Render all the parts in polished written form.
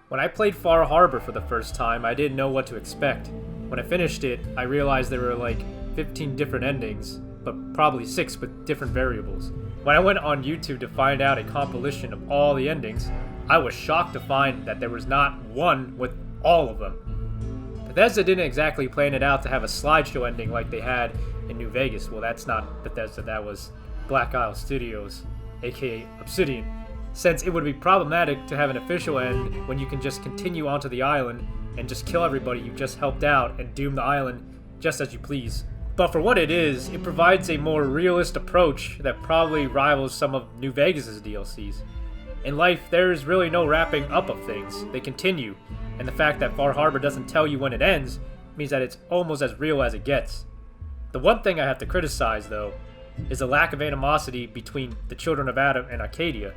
When I played Far Harbor for the first time, I didn't know what to expect. When I finished it, I realized there were like 15 different endings, but probably 6 with different variables. When I went on YouTube to find out a compilation of all the endings, I was shocked to find that there was not one with all of them. Bethesda didn't exactly plan it out to have a slideshow ending like they had in New Vegas. Well, that's not Bethesda, that was Black Isle Studios, aka Obsidian, since it would be problematic to have an official end when you can just continue onto the island and just kill everybody you just helped out and doom the island just as you please. But for what it is, it provides a more realist approach that probably rivals some of New Vegas' DLCs. In life, there is really no wrapping up of things. They continue, and the fact that Far Harbor doesn't tell you when it ends means that it's almost as real as it gets. The one thing I have to criticize, though, is the lack of animosity between the Children of Adam and Acadia.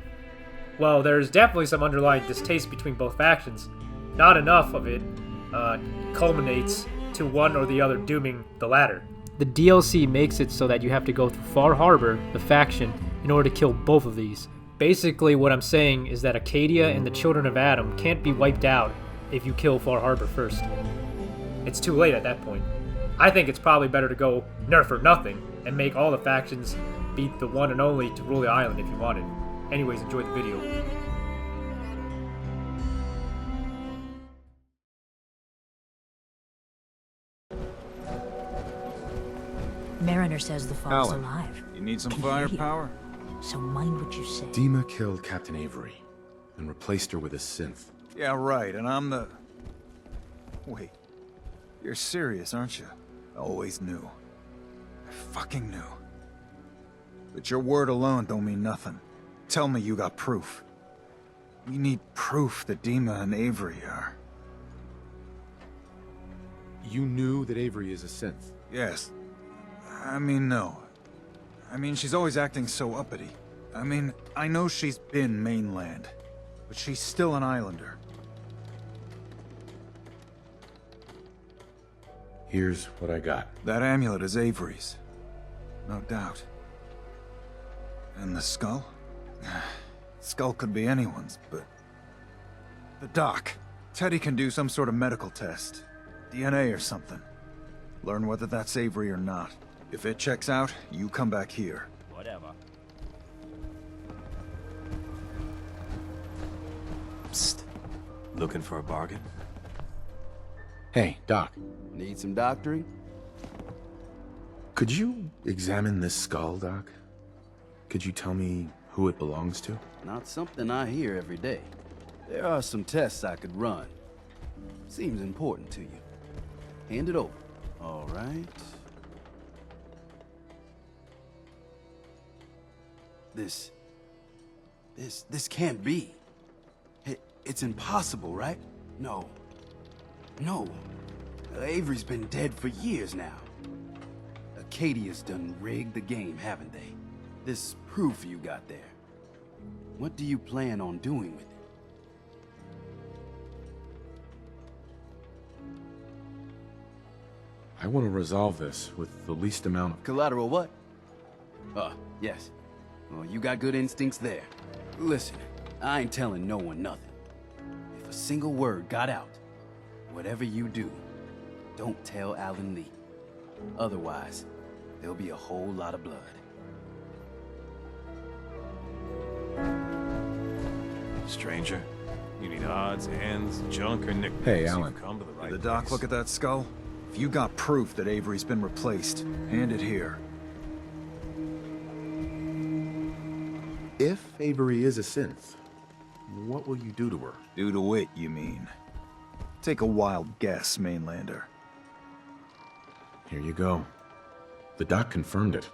Well, there's definitely some underlying distaste between both factions. Not enough of it culminates to one or the other dooming the latter. The DLC makes it so that you have to go through Far Harbor, the faction, in order to kill both of these. Basically, what I'm saying is that Acadia and the Children of Adam can't be wiped out if you kill Far Harbor first. It's too late at that point. I think it's probably better to go nerf or nothing and make all the factions be the one and only to rule the island if you wanted. Anyways, enjoy the video. Mariner says the fog's Alan, alive. you need some Can hear you. firepower? So mind what you say. DiMA killed Captain Avery and replaced her with a synth. Yeah, right, and I'm the... Wait. You're serious, aren't you? I always knew. I fucking knew. But your word alone don't mean nothing. Tell me you got proof. We need proof that DiMA and Avery are... You knew that Avery is a synth? Yes. I mean, no. I mean, she's always acting so uppity. I mean, I know she's been mainland, but she's still an islander. Here's what I got. That amulet is Avery's. No doubt. And the skull? Skull could be anyone's, but... The doc. Teddy can do some sort of medical test. DNA or something. Learn whether that's Avery or not. If it checks out, you come back here. Whatever. Psst. Looking for a bargain? Hey, Doc. Need some doctoring? Could you examine this skull, Doc? Could you tell me who it belongs to? Not something I hear every day. There are some tests I could run. Seems important to you. Hand it over. All right. This can't be. It's impossible, right? No. No. Avery's been dead for years now. Acadia's done rigged the game, haven't they? This proof you got there. What do you plan on doing with it? I want to resolve this with the least amount of... Collateral what? Yes. Well, you got good instincts there. Listen, I ain't telling no one nothing. If a single word got out, whatever you do, don't tell Alan Lee. Otherwise, there'll be a whole lot of blood. Stranger, you need odds, ends, junk, or nicknames. Hey, so Alan. you've come to the right Did the doc place. look at that skull? If you got proof that Avery's been replaced, hand it here. If Avery is a synth, what will you do to her? Do to it, you mean? Take a wild guess, mainlander. Here you go. The doc confirmed it.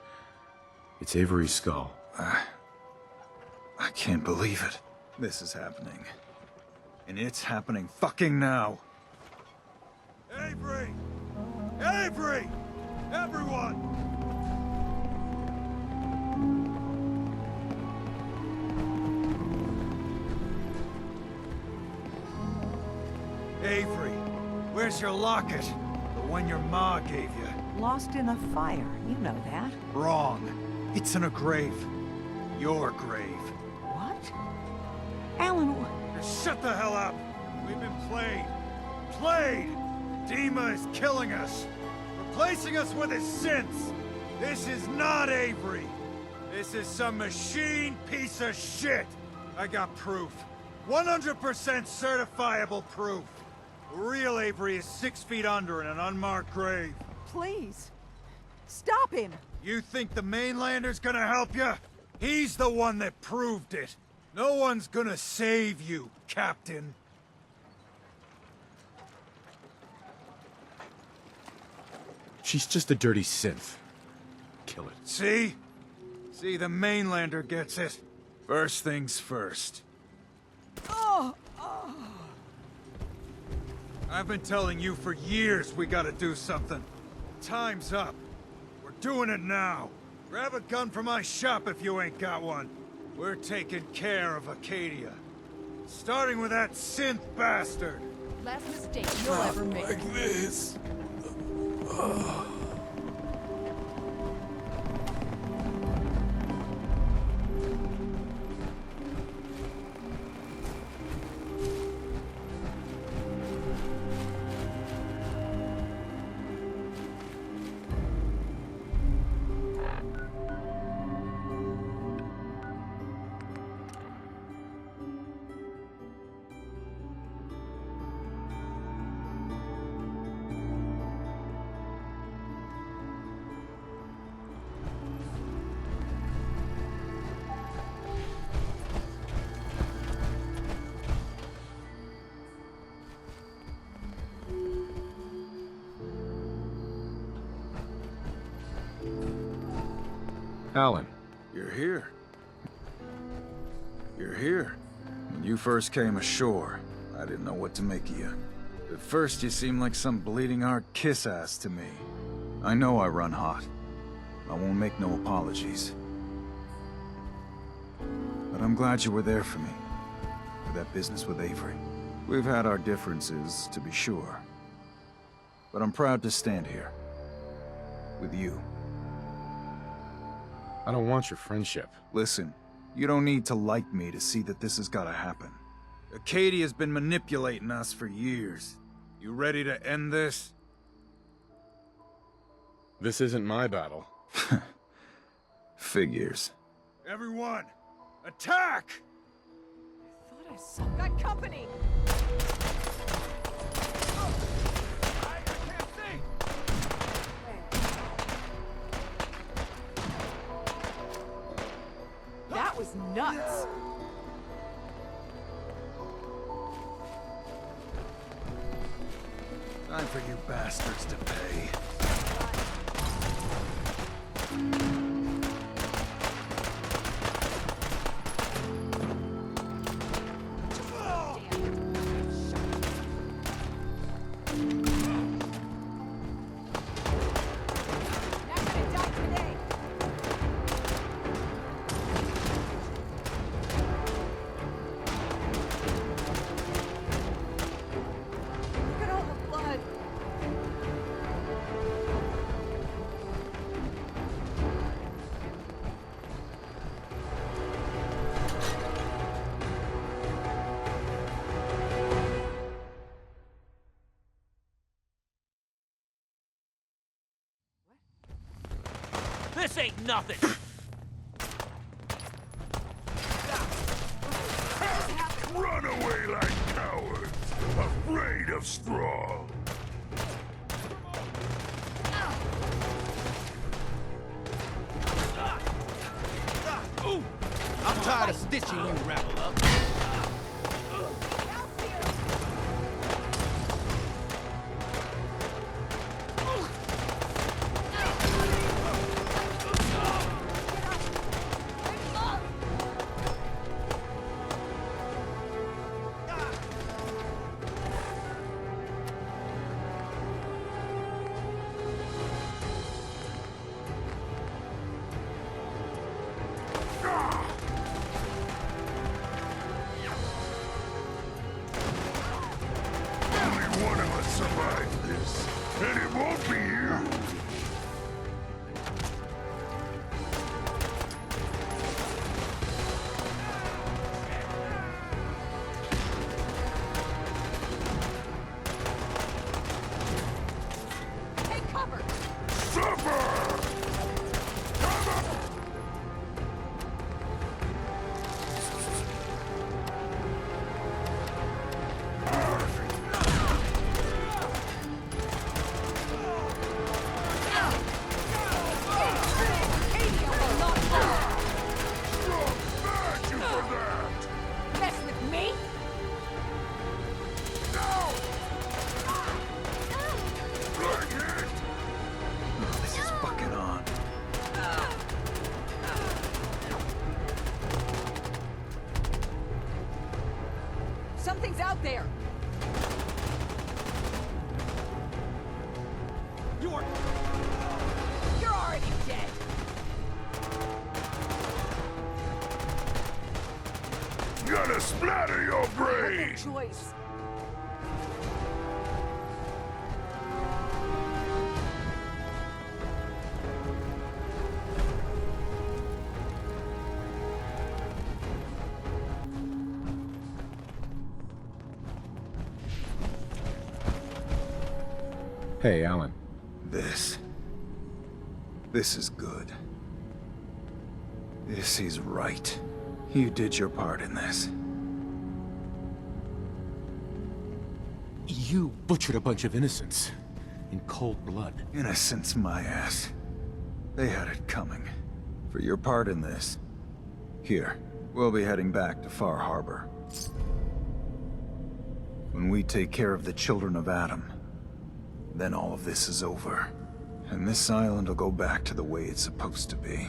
It's Avery's skull. I can't believe it. This is happening. And it's happening fucking now. Avery! Avery! Everyone! Avery, where's your locket? The one your ma gave you. Lost in a fire, you know that. Wrong. It's in a grave. Your grave. What? Alan, Just shut the hell up! We played. Played! DiMA is killing us. Replacing us with his synths. This is not Avery. This is some machine piece of shit. I got proof. 100% certifiable proof. The real Avery is 6 feet under in an unmarked grave. Please. Stop him. You think the mainlander's gonna help you? He's the one that proved it. No one's gonna save you, Captain. She's just a dirty synth. Kill it. See? See, the mainlander gets it. First things first. I've been telling you for years we gotta do something. Time's up. We're doing it now. Grab a gun from my shop if you ain't got one. We're taking care of Acadia. Starting with that synth bastard. Last mistake you'll ever make. Like this. Alan. You're here. You're here. When you first came ashore, I didn't know what to make of you. At first, you seemed like some bleeding heart kiss-ass to me. I know I run hot. I won't make no apologies. But I'm glad you were there for me. For that business with Avery. We've had our differences, to be sure. But I'm proud to stand here. With you. I don't want your friendship. Listen, you don't need to like me to see that this has gotta happen. Acadia's been manipulating us for years. You ready to end this? This isn't my battle. Figures. Everyone, attack! I thought I saw that company. I can't see! That was nuts. Time for you bastards to pay. Not gonna die today. Look at all the blood. This ain't nothing! Run away like cowards, afraid of straw. I'm tired of stitching you, Wrapper Up. Only one of us survived this, and it won't be you. there! You're already dead! Gonna splatter your brain! Choice. Hey, Alan. This is good. He's right. You did your part in this. You butchered a bunch of innocents. In cold blood. Innocence, my ass. They had it coming. For your part in this, here, we'll be heading back to Far Harbor. When we take care of the children of Adam, then all of this is over. And this island will go back to the way it's supposed to be.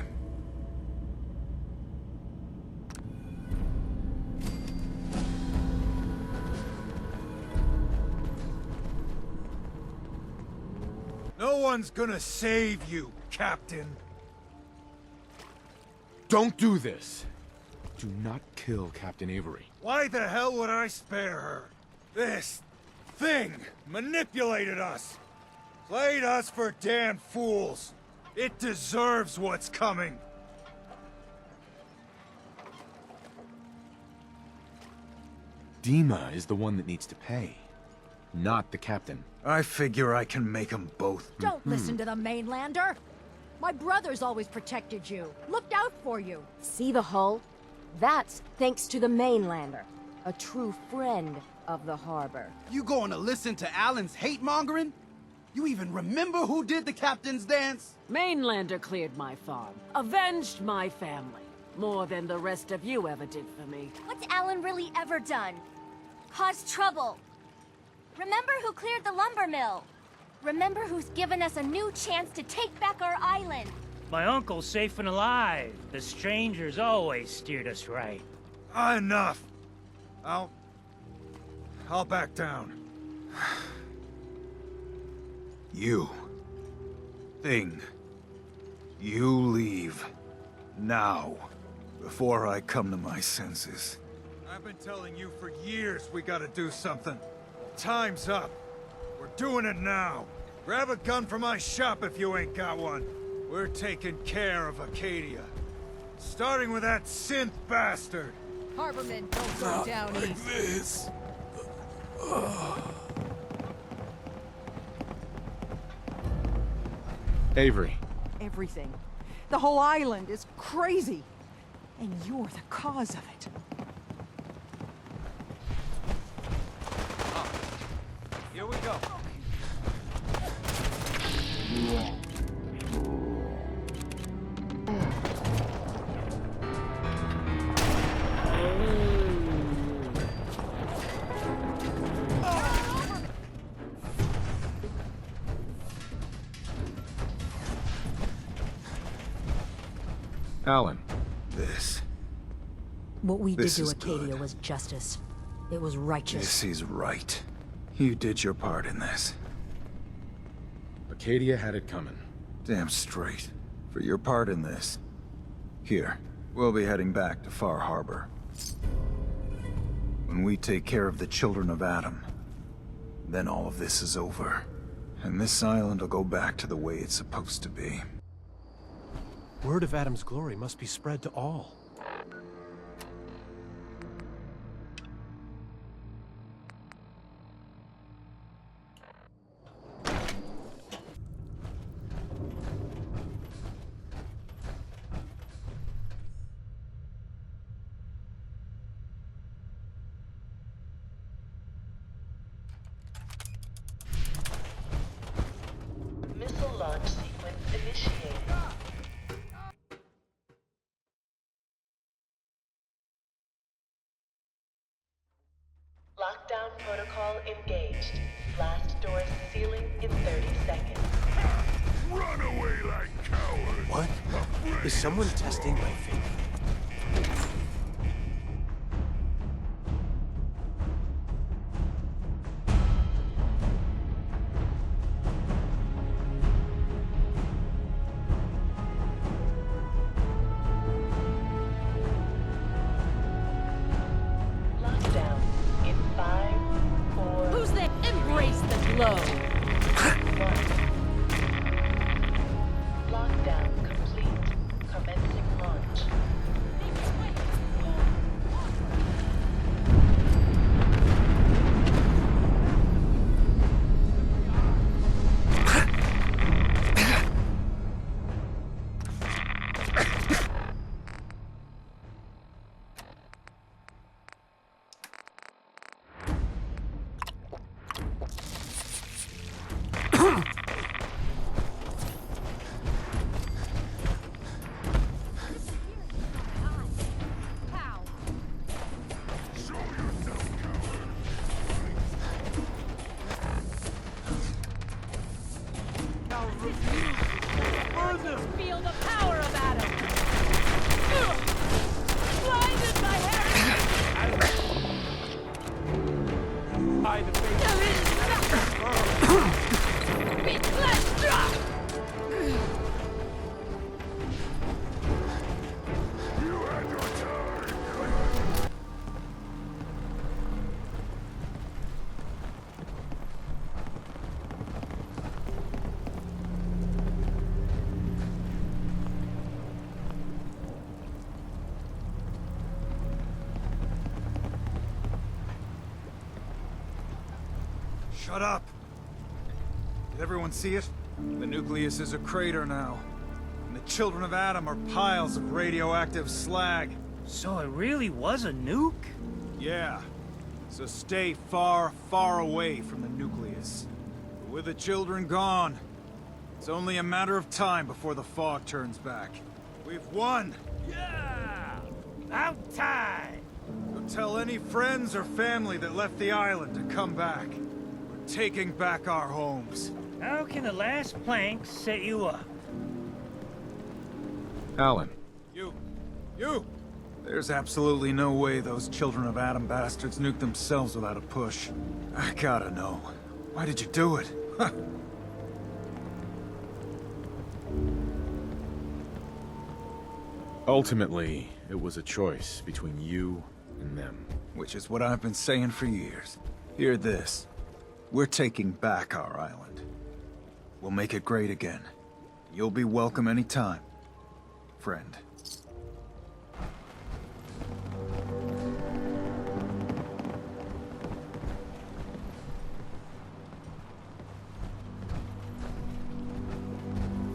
No one's gonna save you, Captain. Don't do this! Do not kill Captain Avery. Why the hell would I spare her? This thing manipulated us. Played us for damn fools. It deserves what's coming. DiMA is the one that needs to pay, not the captain. I figure I can make them both. Don't listen to the mainlander. My brother's always protected you, looked out for you. See the hull? That's thanks to the mainlander, a true friend of the harbor. You going to listen to Alan's hate-mongering? You even remember who did the captain's dance? Mainlander cleared my farm, avenged my family, more than the rest of you ever did for me. What's Alan really ever done? Caused trouble. Remember who cleared the lumber mill? Remember who's given us a new chance to take back our island? My uncle's safe and alive. The strangers always steered us right. Enough. I'll back down. You. Thing. You leave. Now. Before I come to my senses. I've been telling you for years we gotta do something. Time's up. We're doing it now. Grab a gun from my shop if you ain't got one. We're taking care of Acadia. Starting with that synth bastard. Harbormen don't go down east. This. Avery. Everything. The whole island is crazy. And you're the cause of it. Here we go. Alan. What we did This to is Acadia good. was justice. It was righteous. He's right. You did your part in this. Acadia had it coming. Damn straight. For your part in this. Here, we'll be heading back to Far Harbor. When we take care of the children of Adam, then all of this is over. And this island will go back to the way it's supposed to be. Word of Adam's glory must be spread to all. Missile launch sequence initiated. Lockdown protocol engaged. Blast doors sealing in 30 seconds. Run away like cowards! What? Is someone testing my faith? slow. Lockdown complete. Commencing launch. Feel the power of Adam. Blinded by Big flesh drop. Shut up! Did everyone see it? The nucleus is a crater now. And the children of Adam are piles of radioactive slag. So it really was a nuke? Yeah. So stay far, far away from the nucleus. With the children gone, it's only a matter of time before the fog turns back. We've won! Yeah! About time! Don't tell any friends or family that left the island to come back. We're taking back our homes. How can the last plank set you up? Alan. You! There's absolutely no way those children of Adam bastards nuked themselves without a push. I gotta know. Why did you do it? Ultimately, it was a choice between you and them. Which is what I've been saying for years. Hear this. We're taking back our island. We'll make it great again. You'll be welcome anytime, friend.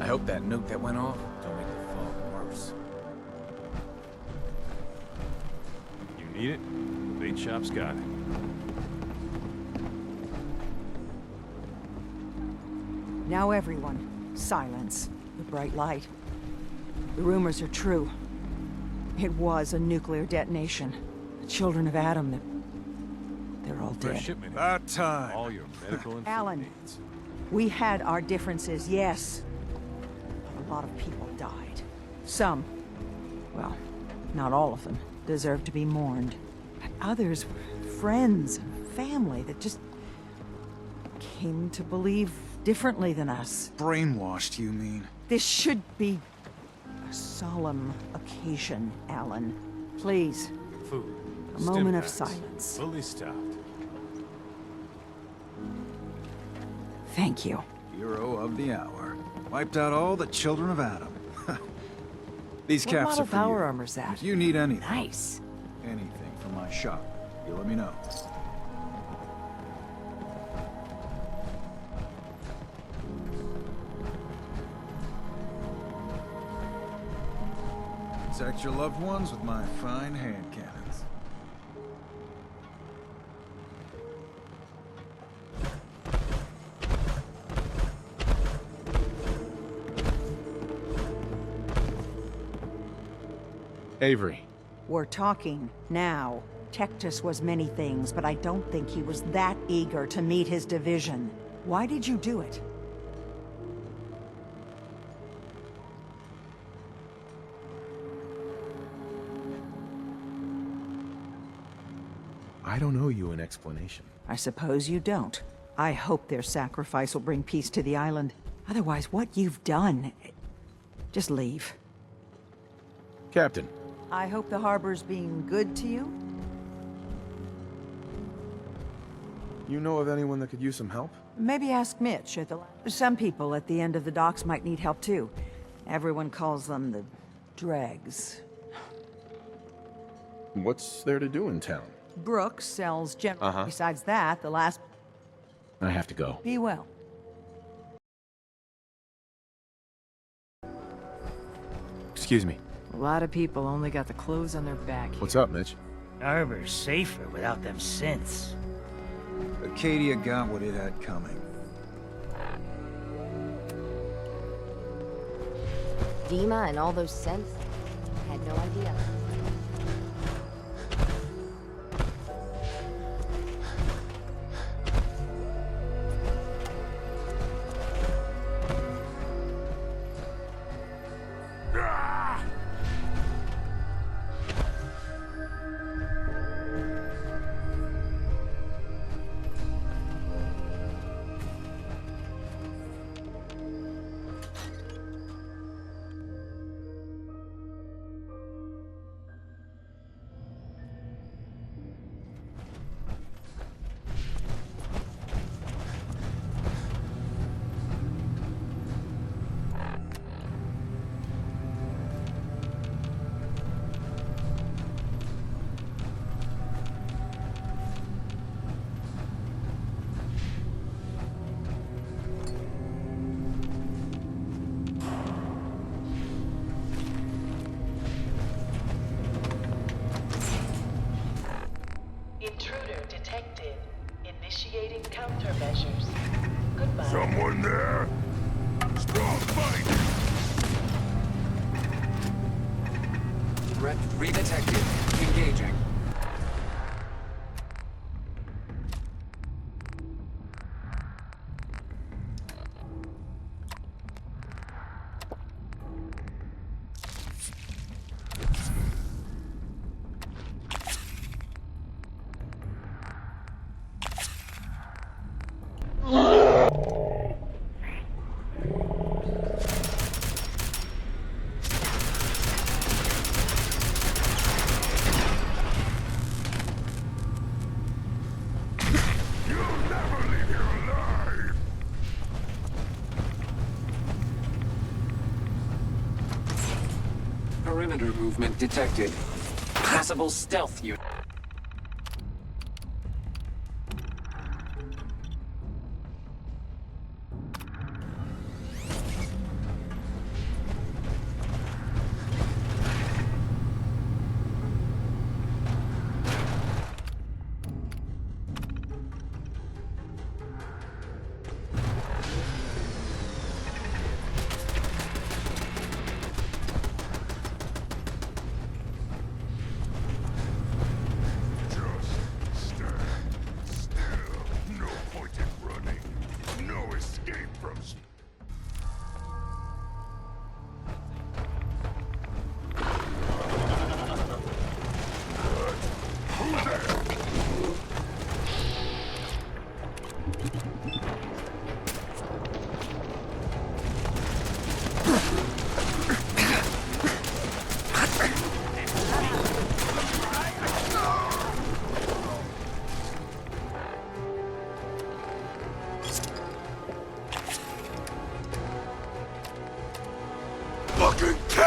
I hope that nuke that went off don't make the fog worse. You need it? Bait shop's got it. Now everyone, silence. The bright light. The rumors are true. It was a nuclear detonation. The children of Adam, they're all dead. Shipment. About time. All your medical and Alan, needs. we had our differences, yes. But a lot of people died. Some, well, not all of them, deserve to be mourned. But others were friends and family that just came to believe differently than us. Brainwashed, you mean? This should be a solemn occasion, Alan. Please. Food. A moment of Stim packs. silence. Fully stocked. Thank you. Hero of the hour. Wiped out all the children of Adam. These What caps model are for power you. armor's that? If you need anything, Nice. anything from my shop, you let me know. Protect your loved ones with my fine hand cannons. Avery. We're talking now. Tectus was many things, but I don't think he was that eager to meet his division. Why did you do it? I don't owe you an explanation. I suppose you don't. I hope their sacrifice will bring peace to the island. Otherwise, what you've done... Just leave. Captain. I hope the harbor's being good to you. You know of anyone that could use some help? Maybe ask Mitch at the... Some people at the end of the docks might need help too. Everyone calls them the dregs. What's there to do in town? Brooks sells general. Besides that, the last... I have to go. Be well. Excuse me. A lot of people only got the clothes on their back. What's up, Mitch? Harbor's safer without them synths. Acadia got what it had coming. DiMA and all those synths? Had no idea. Intruder detected. Initiating countermeasures. Goodbye. Someone there? Stop fighting! Threat redetected. Engaging. Perimeter movement detected. Possible stealth unit. Fucking kill!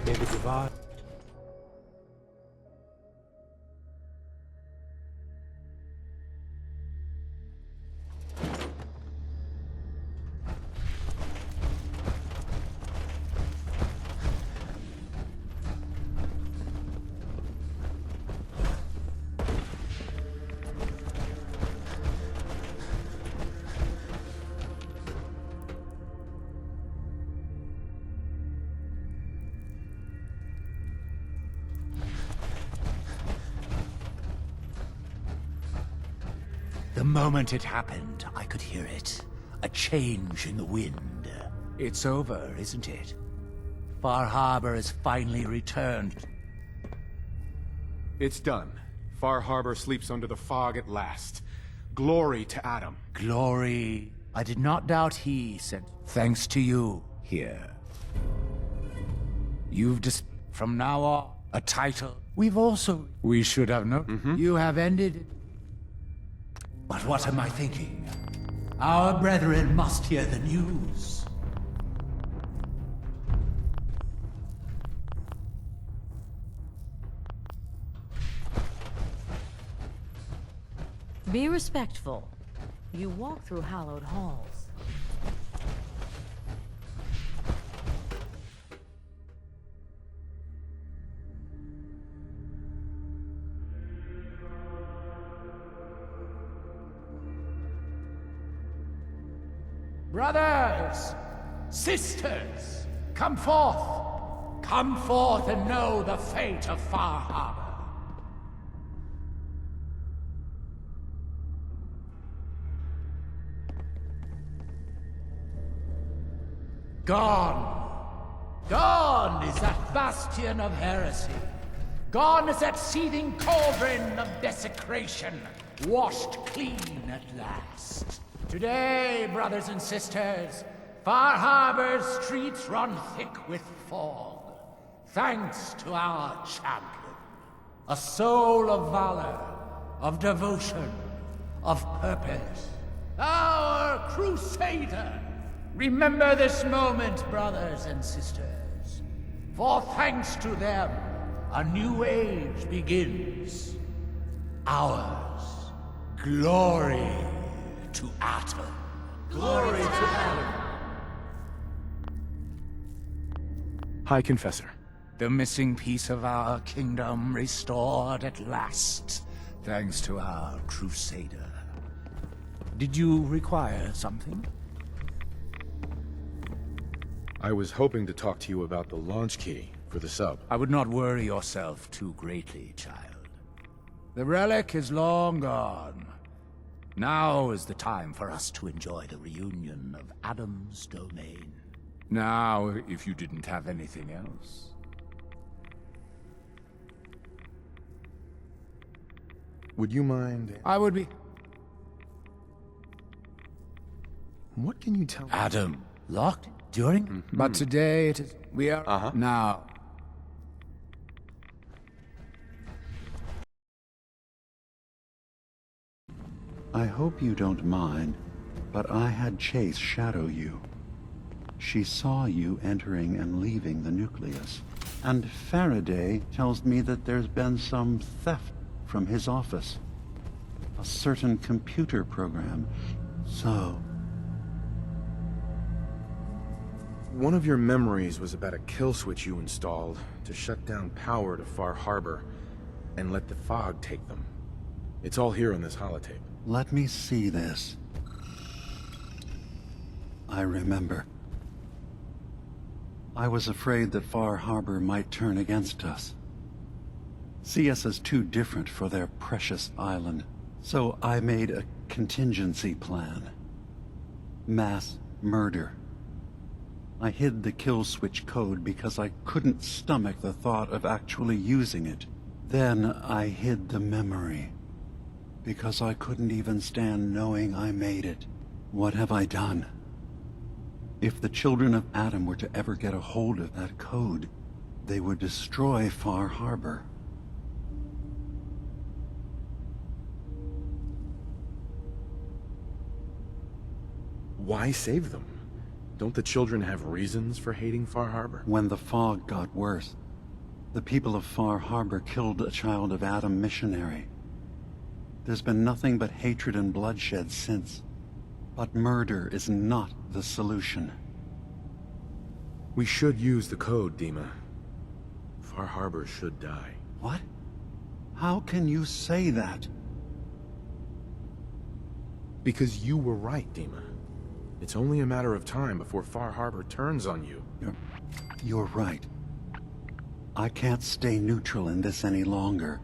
May the divide... The moment it happened, I could hear it. A change in the wind. It's over, isn't it? Far Harbor has finally returned. It's done. Far Harbor sleeps under the fog at last. Glory to Adam. Glory. I did not doubt he said, thanks to you here. You've just, from now on, a title. We should have known. You have ended. But what am I thinking? Our brethren must hear the news. Be respectful. You walk through hallowed halls. Brothers, sisters, come forth. Come forth and know the fate of Far Harbor. Gone. Gone is that bastion of heresy. Gone is that seething cauldron of desecration, washed clean at last. Today, brothers and sisters, Far Harbor's streets run thick with fog, thanks to our champion. A soul of valor, of devotion, of purpose. Our crusader! Remember this moment, brothers and sisters, for thanks to them, a new age begins. Ours. Glory to Atom. Glory to Adam. High Confessor. The missing piece of our kingdom restored at last, thanks to our crusader. Did you require something? I was hoping to talk to you about the launch key for the sub. I would not worry yourself too greatly, child. The relic is long gone. Now is the time for us to enjoy the reunion of Adam's domain. Now, if you didn't have anything else. Would you mind? I would be. What can you tell me? Adam, locked during? But today it is. We are now. I hope you don't mind, but I had Chase shadow you. She saw you entering and leaving the nucleus. And Faraday tells me that there's been some theft from his office. A certain computer program. So... One of your memories was about a kill switch you installed to shut down power to Far Harbor and let the fog take them. It's all here on this holotape. Let me see this. I remember. I was afraid that Far Harbor might turn against us. See us as too different for their precious island. So I made a contingency plan. Mass murder. I hid the kill switch code because I couldn't stomach the thought of actually using it. Then I hid the memory. Because I couldn't even stand knowing I made it. What have I done? If the children of Adam were to ever get a hold of that code, they would destroy Far Harbor. Why save them? Don't the children have reasons for hating Far Harbor? When the fog got worse, the people of Far Harbor killed a child of Adam missionary. There's been nothing but hatred and bloodshed since. But murder is not the solution. We should use the code, DiMA. Far Harbor should die. What? How can you say that? Because you were right, DiMA. It's only a matter of time before Far Harbor turns on you. You're right. I can't stay neutral in this any longer.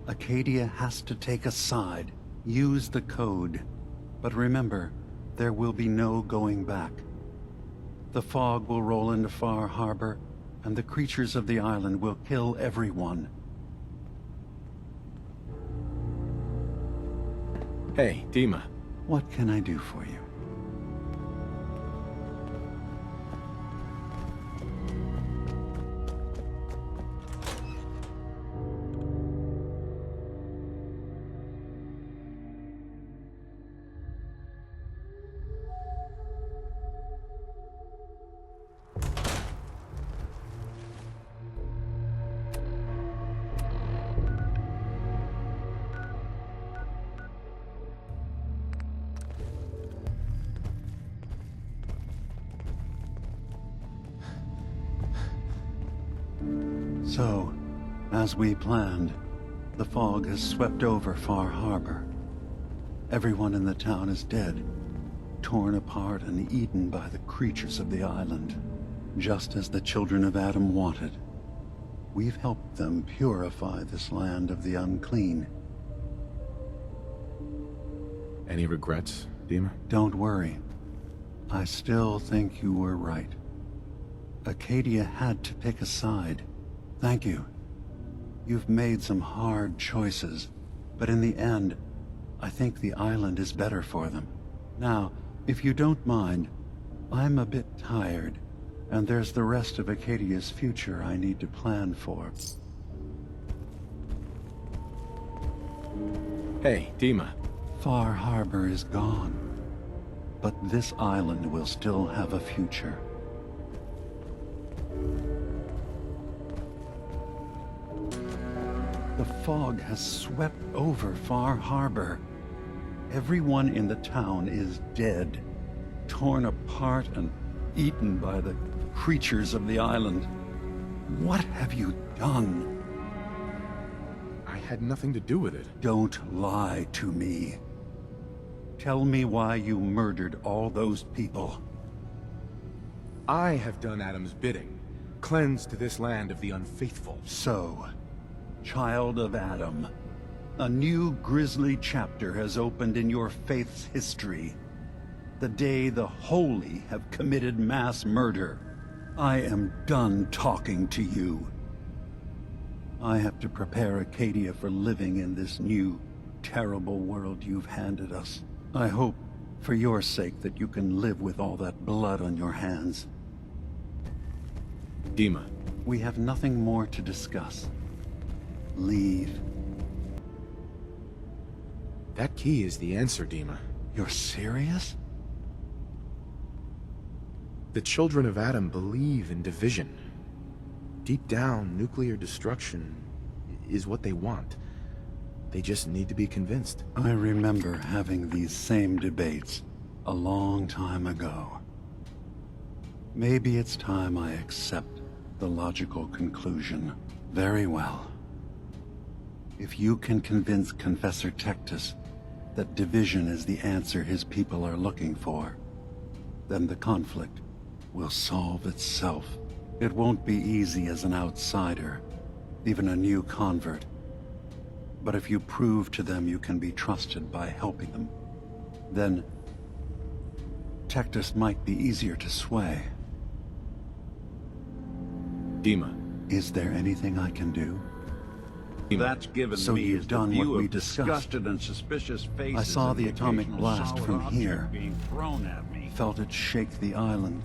Acadia has to take a side. Use the code. But remember, there will be no going back. The fog will roll into Far Harbor, and the creatures of the island will kill everyone. Hey, DiMA. What can I do for you? So, as we planned, the fog has swept over Far Harbor. Everyone in the town is dead, torn apart and eaten by the creatures of the island, just as the children of Adam wanted. We've helped them purify this land of the unclean. Any regrets, DiMA? Don't worry. I still think you were right. Acadia had to pick a side. Thank you. You've made some hard choices, but in the end, I think the island is better for them. Now, if you don't mind, I'm a bit tired, and there's the rest of Acadia's future I need to plan for. Hey, DiMA. Far Harbor is gone, but this island will still have a future. The fog has swept over Far Harbor. Everyone in the town is dead, torn apart and eaten by the creatures of the island. What have you done? I had nothing to do with it. Don't lie to me. Tell me why you murdered all those people. I have done Adam's bidding, cleansed this land of the unfaithful. So, child of Adam, a new grisly chapter has opened in your faith's history. The day the holy have committed mass murder. I am done talking to you. I have to prepare Acadia for living in this new, terrible world you've handed us. I hope, for your sake, that you can live with all that blood on your hands. DiMA. We have nothing more to discuss. Leave. That key is the answer, DiMA. You're serious? The children of Adam believe in division. Deep down, nuclear destruction is what they want. They just need to be convinced. I remember having these same debates a long time ago. Maybe it's time I accept the logical conclusion. Very well. If you can convince Confessor Tectus that division is the answer his people are looking for, then the conflict will solve itself. It won't be easy as an outsider, even a new convert. But if you prove to them you can be trusted by helping them, then Tectus might be easier to sway. DiMA. Is there anything I can do? That's given So me you've is done the view what we of discussed. disgusted and suspicious faces. I saw and the atomic occasional blast solid from object here. being thrown at me. Felt it shake the island.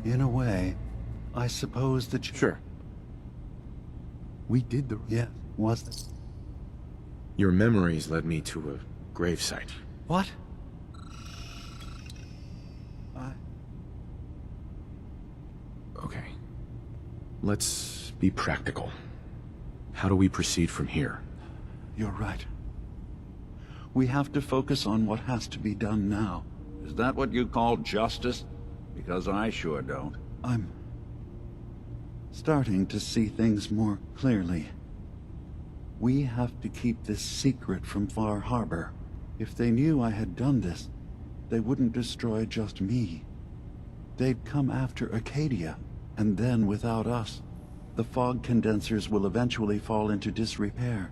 In a way, I suppose that... Sure. We did the... Yeah, was it? Your memories led me to a gravesite. What? Okay. Let's be practical. How do we proceed from here? You're right. We have to focus on what has to be done now. Is that what you call justice? Because I sure don't. I'm starting to see things more clearly. We have to keep this secret from Far Harbor. If they knew I had done this, they wouldn't destroy just me. They'd come after Acadia, and then without us, the fog condensers will eventually fall into disrepair.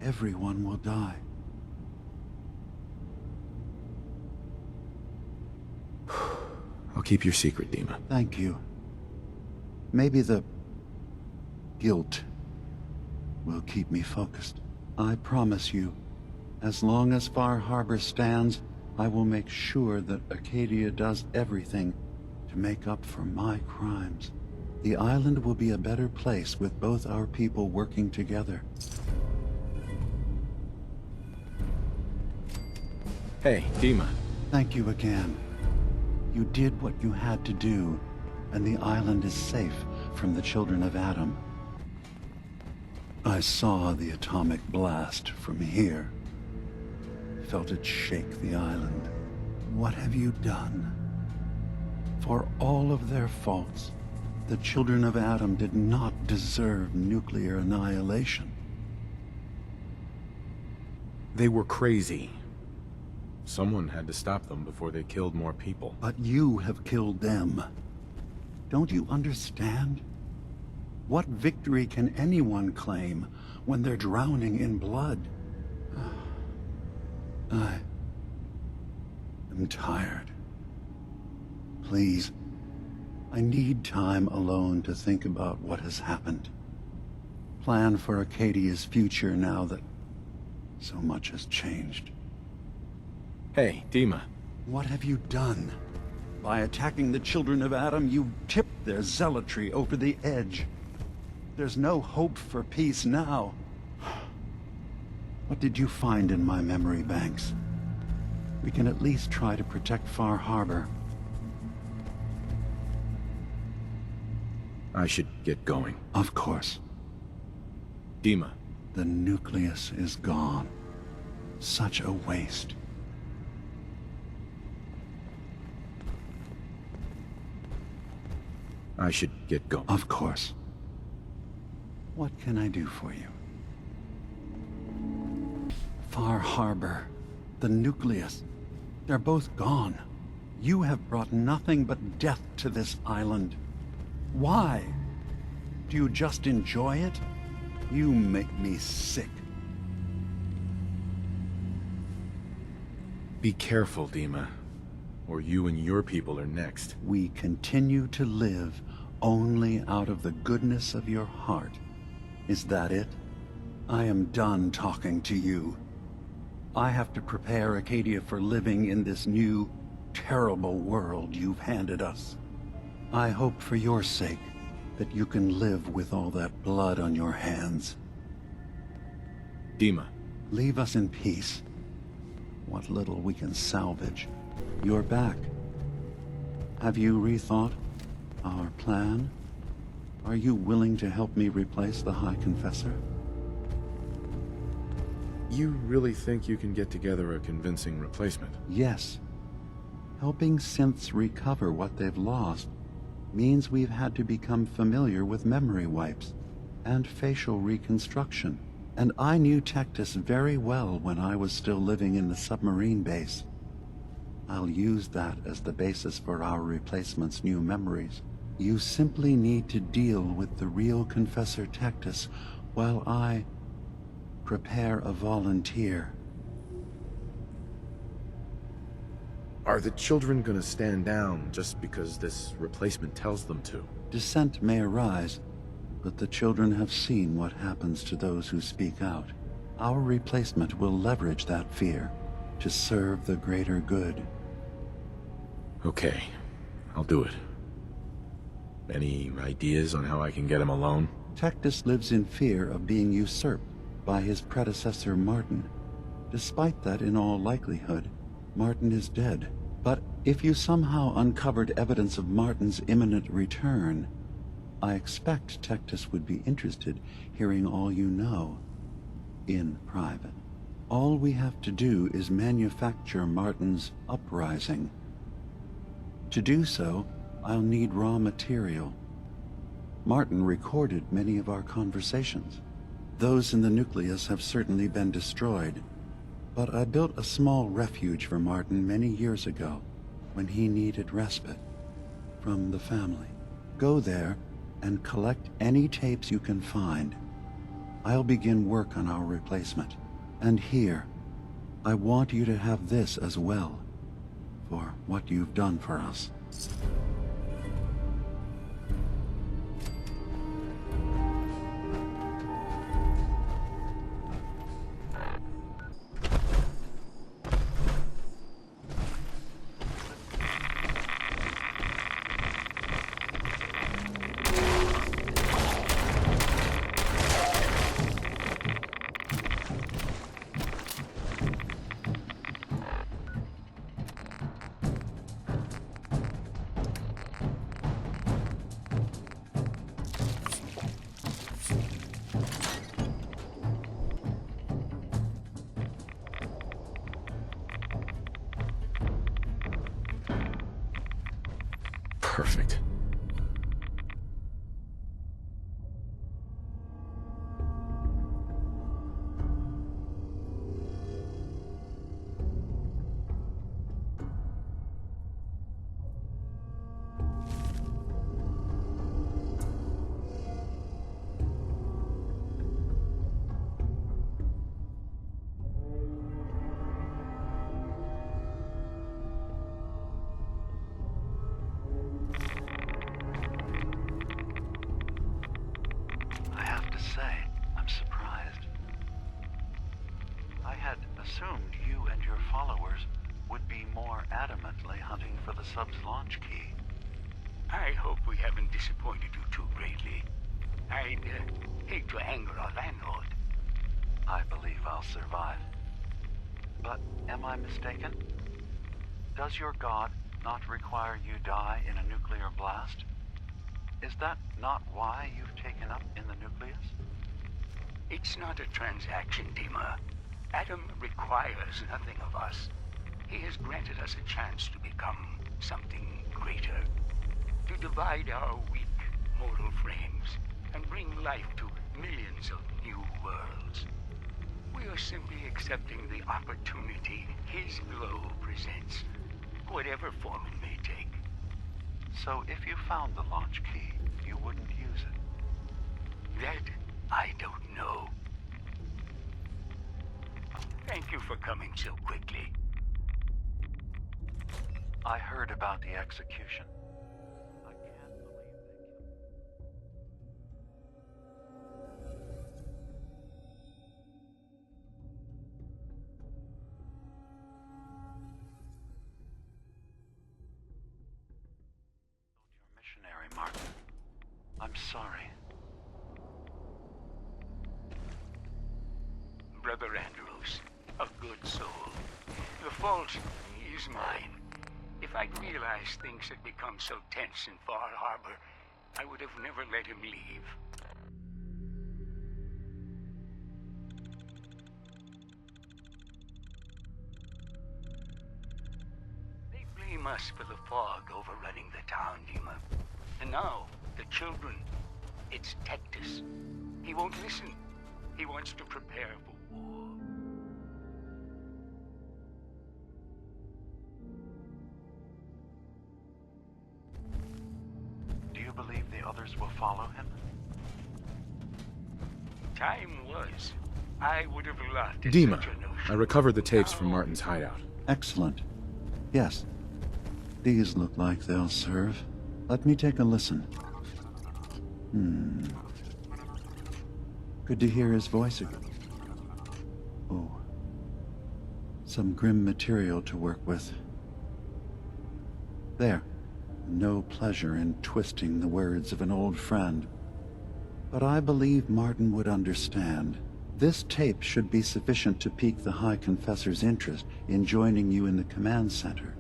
Everyone will die. I'll keep your secret, DiMA. Thank you. Maybe the guilt will keep me focused. I promise you, as long as Far Harbor stands, I will make sure that Acadia does everything to make up for my crimes. The island will be a better place with both our people working together. Hey, DiMA. Thank you again. You did what you had to do, and the island is safe from the children of Adam. I saw the atomic blast from here. Felt it shake the island. What have you done? For all of their faults, the children of Adam did not deserve nuclear annihilation. They were crazy. Someone had to stop them before they killed more people. But you have killed them. Don't you understand? What victory can anyone claim when they're drowning in blood? I am tired. Please, I need time alone to think about what has happened. Plan for Acadia's future now that so much has changed. Hey, DiMA. What have you done? By attacking the children of Adam, you tipped their zealotry over the edge. There's no hope for peace now. What did you find in my memory banks? We can at least try to protect Far Harbor. I should get going. Of course. DiMA. The nucleus is gone. Such a waste. I should get going. Of course. What can I do for you? Far Harbor, the nucleus, they're both gone. You have brought nothing but death to this island. Why? Do you just enjoy it? You make me sick. Be careful, DiMA, or you and your people are next. We continue to live only out of the goodness of your heart. Is that it? I am done talking to you. I have to prepare Acadia for living in this new, terrible world you've handed us. I hope for your sake that you can live with all that blood on your hands. DiMA. Leave us in peace. What little we can salvage. You're back. Have you rethought our plan? Are you willing to help me replace the High Confessor? You really think you can get together a convincing replacement? Yes. Helping synths recover what they've lost means we've had to become familiar with memory wipes and facial reconstruction. And I knew Tectus very well when I was still living in the submarine base. I'll use that as the basis for our replacement's new memories. You simply need to deal with the real Confessor Tectus while I prepare a volunteer. Are the children gonna stand down just because this replacement tells them to? Dissent may arise, but the children have seen what happens to those who speak out. Our replacement will leverage that fear to serve the greater good. Okay, I'll do it. Any ideas on how I can get him alone? Tectus lives in fear of being usurped by his predecessor Martin. Despite that, in all likelihood, Martin is dead. But If you somehow uncovered evidence of Martin's imminent return, I expect Tectus would be interested hearing all you know in private. All we have to do is manufacture Martin's uprising. To do so, I'll need raw material. Martin recorded many of our conversations. Those in the nucleus have certainly been destroyed, but I built a small refuge for Martin many years ago when he needed respite from the family. Go there and collect any tapes you can find. I'll begin work on our replacement. And here, I want you to have this as well, for what you've done for us. Perfect. Assumed you and your followers would be more adamantly hunting for the sub's launch key. I hope we haven't disappointed you too greatly. I'd hate to anger our landlord. I believe I'll survive. But am I mistaken? Does your god not require you die in a nuclear blast? Is that not why you've taken up in the nucleus? It's not a transaction, DiMA. Adam requires nothing of us. He has granted us a chance to become something greater. To divide our weak mortal frames and bring life to millions of new worlds. We are simply accepting the opportunity his glow presents, whatever form it may take. So if you found the launch key, you wouldn't use it? That I don't know. Thank you for coming so quickly. I heard about the execution. I can't believe You're missionary, Martin. I'm sorry. Brother Andrews, a good soul. The fault is mine. If I'd realized things had become so tense in Far Harbor, I would have never let him leave. They blame us for the fog overrunning the town, DiMA. And now, the children, it's Tectus. He won't listen. He wants to prepare for war. Do you believe the others will follow him? Time was. I would have laughed at DiMA, such a notion. I recovered the tapes from Martin's hideout. Excellent. Yes. These look like they'll serve. Let me take a listen. Good to hear his voice again. Oh. Some grim material to work with. There. No pleasure in twisting the words of an old friend. But I believe Martin would understand. This tape should be sufficient to pique the High Confessor's interest in joining you in the command center.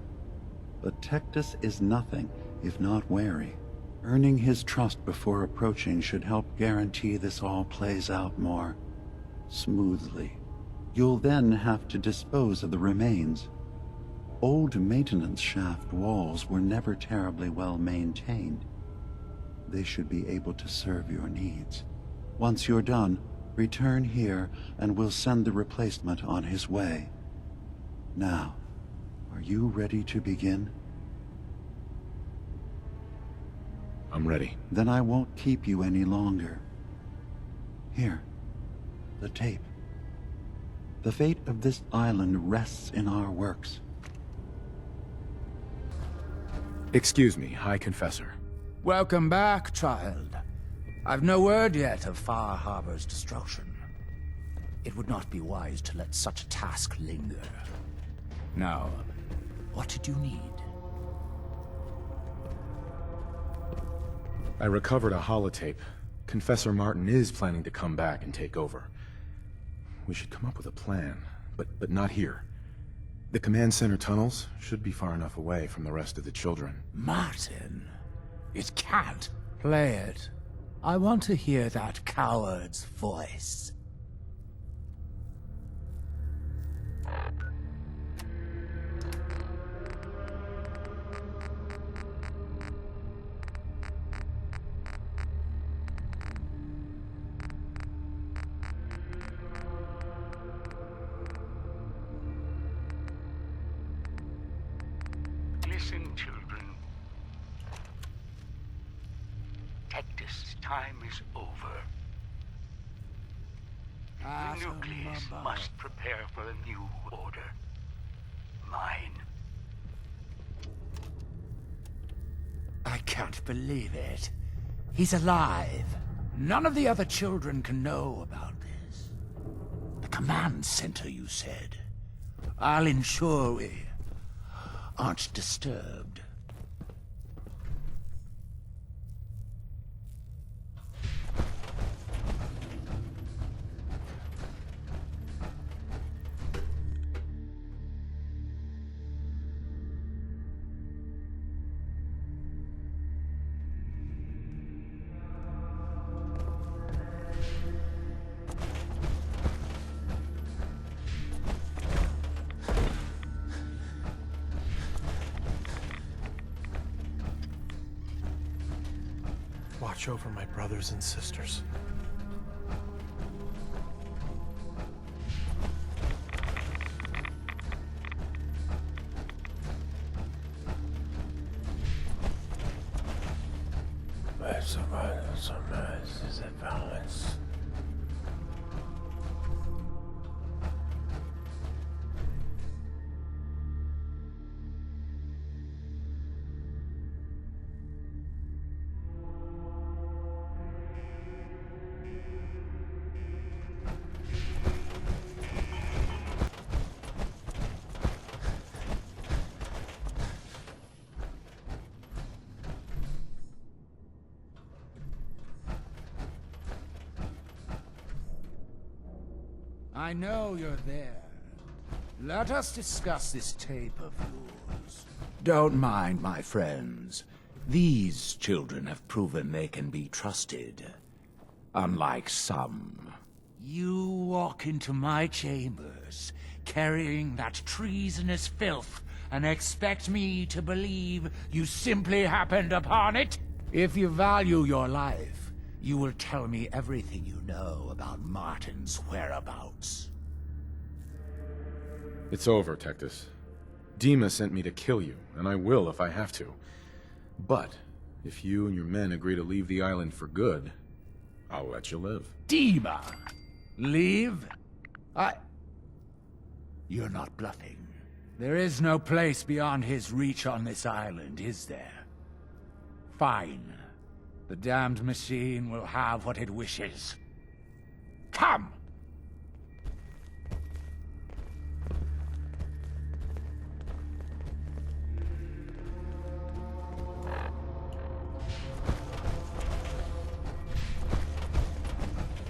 but Tectus is nothing if not wary. Earning his trust before approaching should help guarantee this all plays out more smoothly. You'll then have to dispose of the remains. Old maintenance shaft walls were never terribly well maintained. They should be able to serve your needs. Once you're done, return here and we'll send the replacement on his way. Now, are you ready to begin? I'm ready. Then I won't keep you any longer. Here, the tape. The fate of this island rests in our works. Excuse me, High Confessor. Welcome back, child. I've no word yet of Far Harbor's destruction. It would not be wise to let such a task linger. Now, what did you need? I recovered a holotape. Confessor Martin is planning to come back and take over. We should come up with a plan, but not here. The command center tunnels should be far enough away from the rest of the children. Martin? It can't. Play it. I want to hear that coward's voice. Listen, children. Tectus' time is over. The nucleus must prepare for a new order. Mine. I can't believe it. He's alive. None of the other children can know about this. The command center, you said. I'll ensure we aren't disturbed. Watch over my brothers and sisters. I know you're there. Let us discuss this tape of yours. Don't mind my friends. These children have proven they can be trusted. Unlike some. You walk into my chambers, carrying that treasonous filth, and expect me to believe you simply happened upon it? If you value your life, you will tell me everything you know about Martin's whereabouts. It's over, Tectus. DiMA sent me to kill you, and I will if I have to. But, if you and your men agree to leave the island for good, I'll let you live. DiMA? Leave? You're not bluffing. There is no place beyond his reach on this island, is there? Fine. The damned machine will have what it wishes. Come!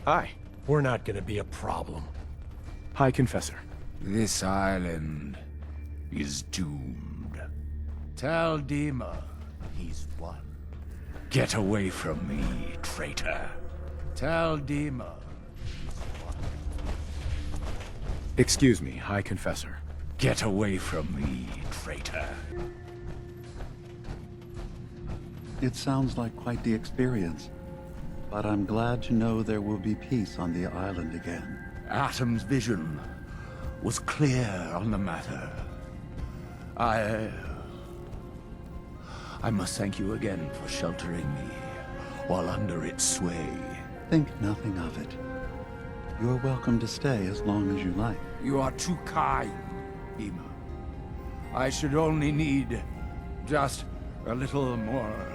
Hi. We're not gonna be a problem. High Confessor. This island is doomed. Tell DiMA he's won. Get away from me, traitor. Tell DiMA. Excuse me, High Confessor. Get away from me, traitor. It sounds like quite the experience, but I'm glad to know there will be peace on the island again. Atom's vision was clear on the matter. I must thank you again for sheltering me while under its sway. Think nothing of it. You're welcome to stay as long as you like. You are too kind, DiMA. I should only need just a little more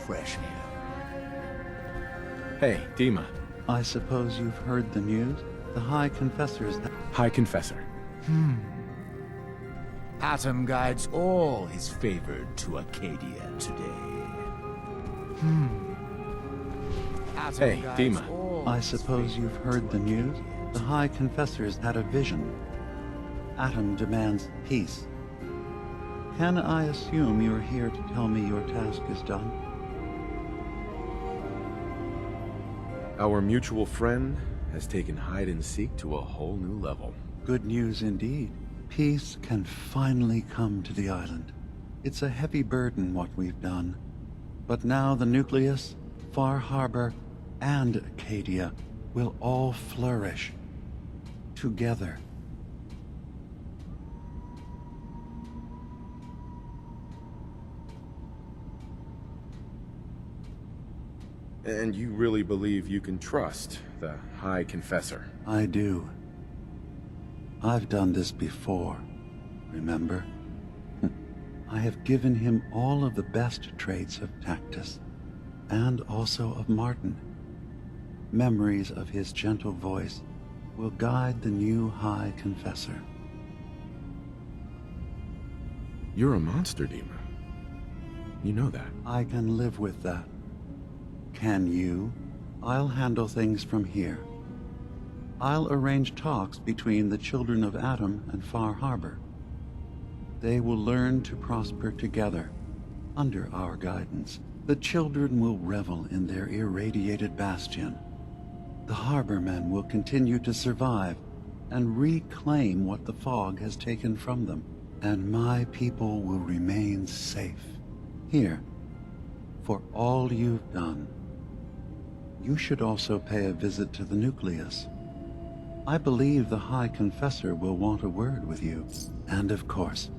fresh air. Hey, DiMA. I suppose you've heard the news? The High Confessor's... High Confessor. Atom guides all his favored to Acadia today. Hey, DiMA. I suppose you've heard the news? The High Confessor's had a vision. Atom demands peace. Can I assume you're here to tell me your task is done? Our mutual friend has taken hide-and-seek to a whole new level. Good news indeed. Peace can finally come to the island. It's a heavy burden what we've done. But now the Nucleus, Far Harbor, and Acadia will all flourish together. And you really believe you can trust the High Confessor? I do. I've done this before, remember? I have given him all of the best traits of Tactus, and also of Martin. Memories of his gentle voice will guide the new High Confessor. You're a monster, DiMA. You know that. I can live with that. Can you? I'll handle things from here. I'll arrange talks between the children of Atom and Far Harbor. They will learn to prosper together, under our guidance. The children will revel in their irradiated bastion. The Harbormen will continue to survive and reclaim what the fog has taken from them. And my people will remain safe. Here, for all you've done. You should also pay a visit to the Nucleus. I believe the High Confessor will want a word with you. And of course,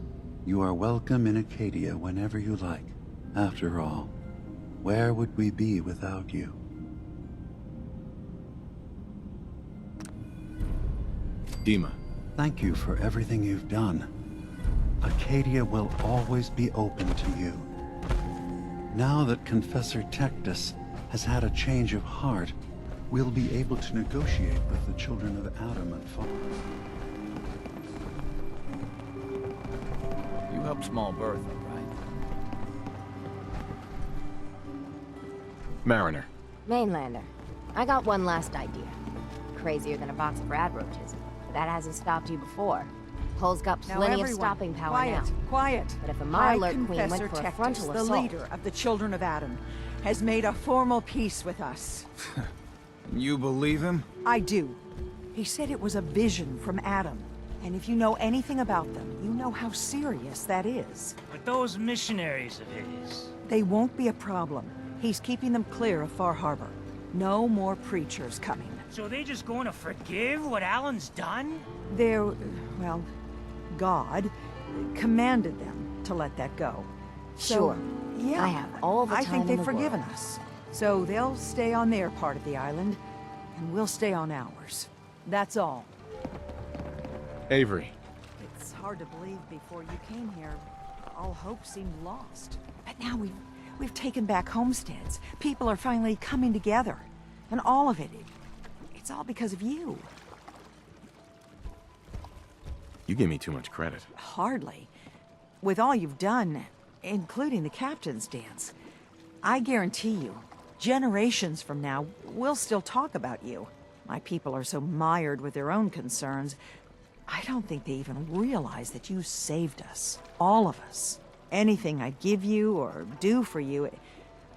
you are welcome in Acadia whenever you like. After all, where would we be without you? DiMA. Thank you for everything you've done. Acadia will always be open to you. Now that Confessor Tactus has had a change of heart, we'll be able to negotiate with the children of Atom and Far. You helped Small Bertha, right? Mariner. Mainlander. I got one last idea. Crazier than a box of rat roaches. But that hasn't stopped you before. Hull's got Now plenty of everyone, stopping power quiet, now. Quiet. But if a High Mirelurk Queen went Confessor for a Tactus, frontal the assault... leader of the Children of Atom, has made a formal peace with us. You believe him? I do. He said it was a vision from Atom. And if you know anything about them, you know how serious that is. But those missionaries of his... They won't be a problem. He's keeping them clear of Far Harbor. No more preachers coming. So they just going to forgive what Alan's done? They're, well, God commanded them to let that go. Sure. So, yeah, I have all the I time think in they've the forgiven world. us. So they'll stay on their part of the island, and we'll stay on ours. That's all. Avery. It's hard to believe before you came here, all hope seemed lost. But now we've taken back homesteads. People are finally coming together. And all of it, it's all because of you. You give me too much credit. Hardly. With all you've done, including the captain's dance, I guarantee you, generations from now, we'll still talk about you. My people are so mired with their own concerns, I don't think they even realize that you saved us. All of us. Anything I'd give you or do for you,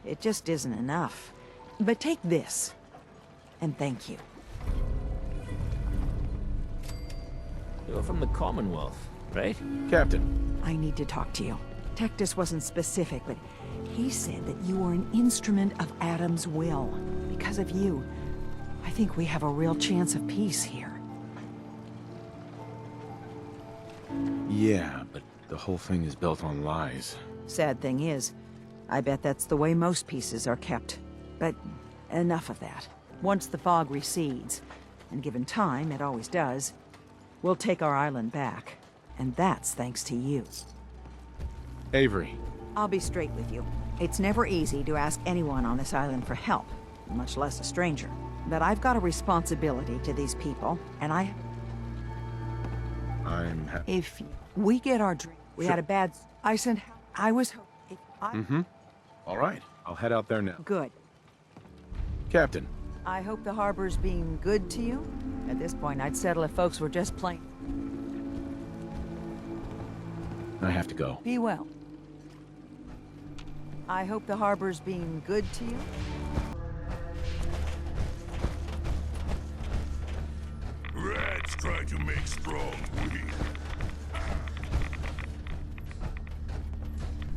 it just isn't enough. But take this, and thank you. You're from the Commonwealth, right? Captain. I need to talk to you. Tectus wasn't specific, but he said that you were an instrument of Adam's will. Because of you, I think we have a real chance of peace here. Yeah, but the whole thing is built on lies. Sad thing is, I bet that's the way most pieces are kept. But enough of that. Once the fog recedes, and given time, it always does, we'll take our island back. And that's thanks to you. Avery. I'll be straight with you. It's never easy to ask anyone on this island for help, much less a stranger. But I've got a responsibility to these people, and if we get our drink, we had a bad... I was... If I... Mm-hmm. All right. I'll head out there now. Good. Captain. I hope the harbor's being good to you. At this point, I'd settle if folks were just plain... I have to go. Be well. I hope the harbor's being good to you. Rats try to make strong weak.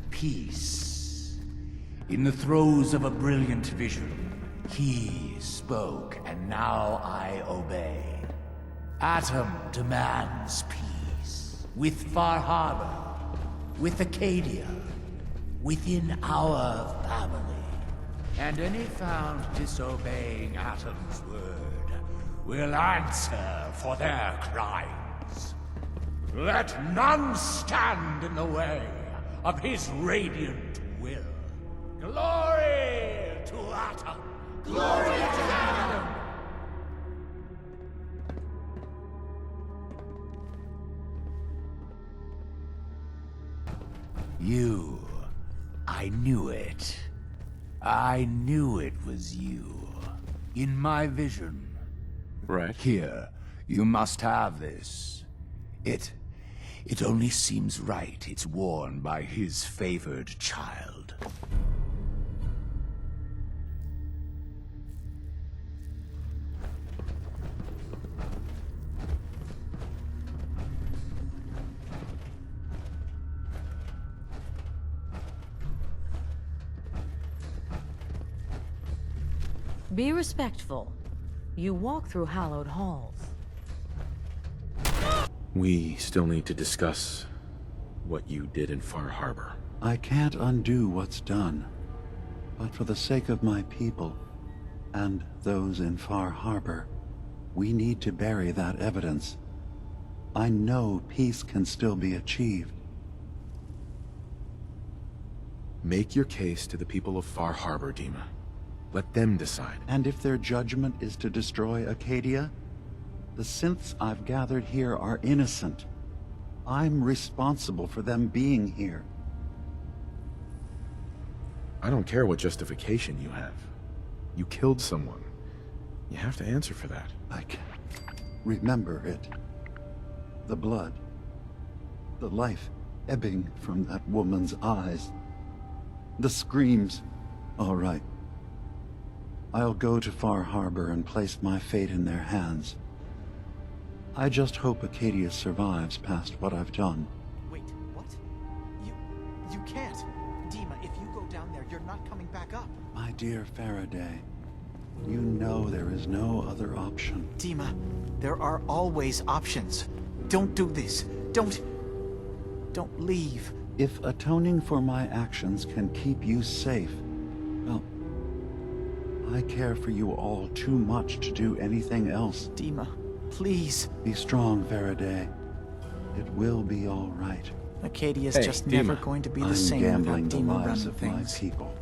Peace. In the throes of a brilliant vision, he spoke, and now I obey. Atom demands peace. With Far Harbor, with Acadia, within our family. And any found disobeying Atom's word will answer for their crimes. Let none stand in the way of his radiant will. Glory to Atom! Glory to Atom! You. I knew it. I knew it was you. In my vision. Right. Here, you must have this. It only seems right it's worn by his favored child. Be respectful. You walk through hallowed halls. We still need to discuss what you did in Far Harbor. I can't undo what's done. But for the sake of my people, and those in Far Harbor, we need to bury that evidence. I know peace can still be achieved. Make your case to the people of Far Harbor, DiMA. Let them decide. And if their judgment is to destroy Acadia, the synths I've gathered here are innocent. I'm responsible for them being here. I don't care what justification you have. You killed someone. You have to answer for that. I can remember it. The blood. The life ebbing from that woman's eyes. The screams. All right. I'll go to Far Harbor and place my fate in their hands. I just hope Acadia survives past what I've done. Wait, what? You can't. DiMA, if you go down there, you're not coming back up. My dear Faraday, you know there is no other option. DiMA, there are always options. Don't do this. Don't leave. If atoning for my actions can keep you safe, well, I care for you all too much to do anything else. DiMA, please. Be strong, Faraday. It will be all right. Acadia's just never going to be the same without gambling the DiMA lives running of things. my people.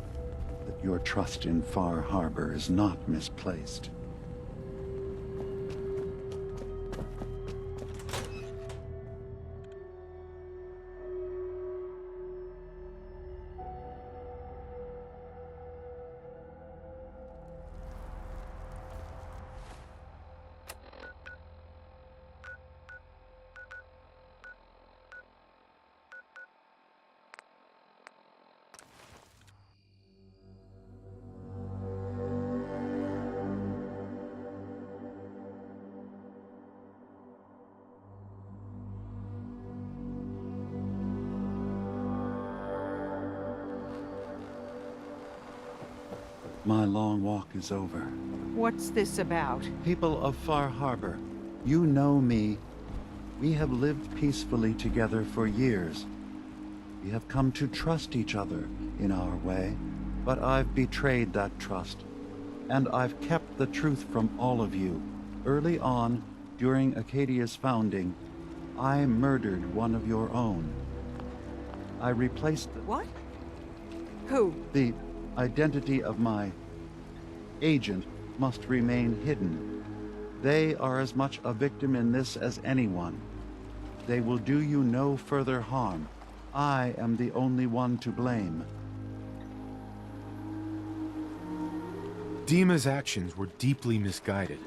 That your trust in Far Harbor is not misplaced. My long walk is over. What's this about? People of Far Harbor, you know me. We have lived peacefully together for years. We have come to trust each other in our way, but I've betrayed that trust. And I've kept the truth from all of you. Early on, during Acadia's founding, I murdered one of your own. I replaced the... What? Who? The identity of my agent must remain hidden. They are as much a victim in this as anyone. They will do you no further harm. I am the only one to blame. DiMA's actions were deeply misguided,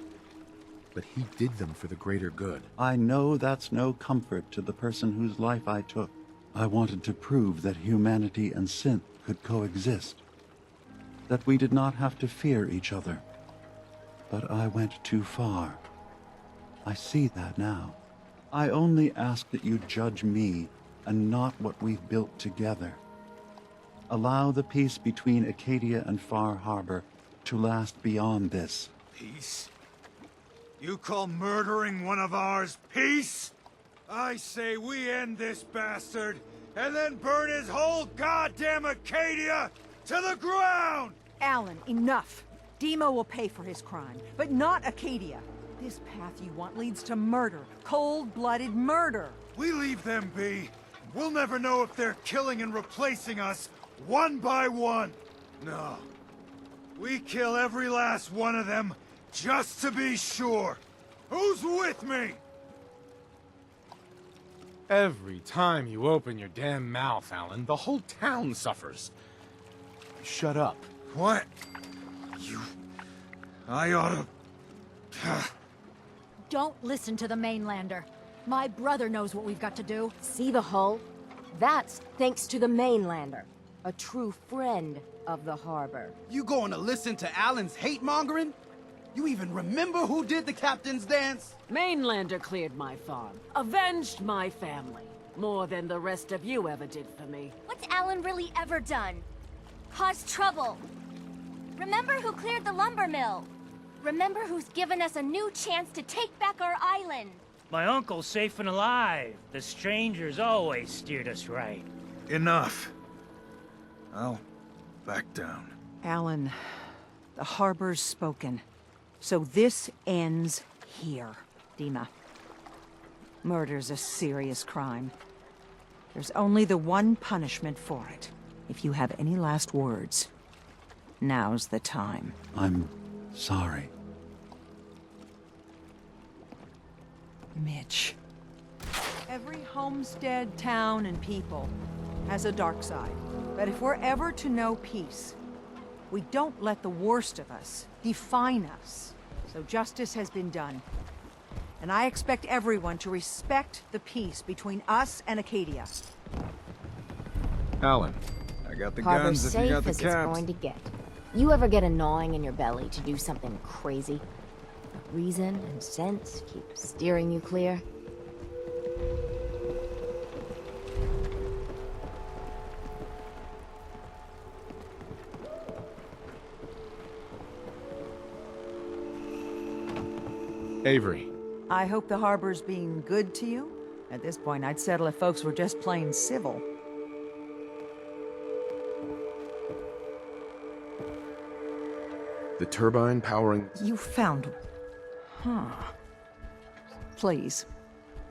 but he did them for the greater good. I know that's no comfort to the person whose life I took. I wanted to prove that humanity and synth could coexist, that we did not have to fear each other. But I went too far. I see that now. I only ask that you judge me and not what we've built together. Allow the peace between Acadia and Far Harbor to last beyond this. Peace? You call murdering one of ours peace? I say we end this bastard, and then burn his whole goddamn Acadia to the ground! Alan, enough. DiMA will pay for his crime, but not Acadia. This path you want leads to murder. Cold-blooded murder. We leave them be. We'll never know if they're killing and replacing us, one by one. No. We kill every last one of them, just to be sure. Who's with me? Every time you open your damn mouth, Alan, the whole town suffers. Shut up. What? You... I oughta... Don't listen to the mainlander. My brother knows what we've got to do. See the hull? That's thanks to the mainlander. A true friend of the harbor. You going to listen to Alan's hate-mongering? You even remember who did the captain's dance? Mainlander cleared my farm, avenged my family, more than the rest of you ever did for me. What's Alan really ever done? Caused trouble. Remember who cleared the lumber mill? Remember who's given us a new chance to take back our island? My uncle's safe and alive. The strangers always steered us right. Enough. I'll back down. Alan, the harbor's spoken. So this ends here, DiMA. Murder's a serious crime. There's only the one punishment for it. If you have any last words, now's the time. I'm sorry. Mitch. Every homestead, town, and people has a dark side. But if we're ever to know peace, we don't let the worst of us define us. So justice has been done. And I expect everyone to respect the peace between us and Acadia. Alan. I got the Harbor's guns if you got safe the as it's cabs. going to get. You ever get a gnawing in your belly to do something crazy? But reason and sense keep steering you clear? Avery. I hope the harbor's being good to you. At this point, I'd settle if folks were just plain civil. The turbine powering... You found... Huh. Please,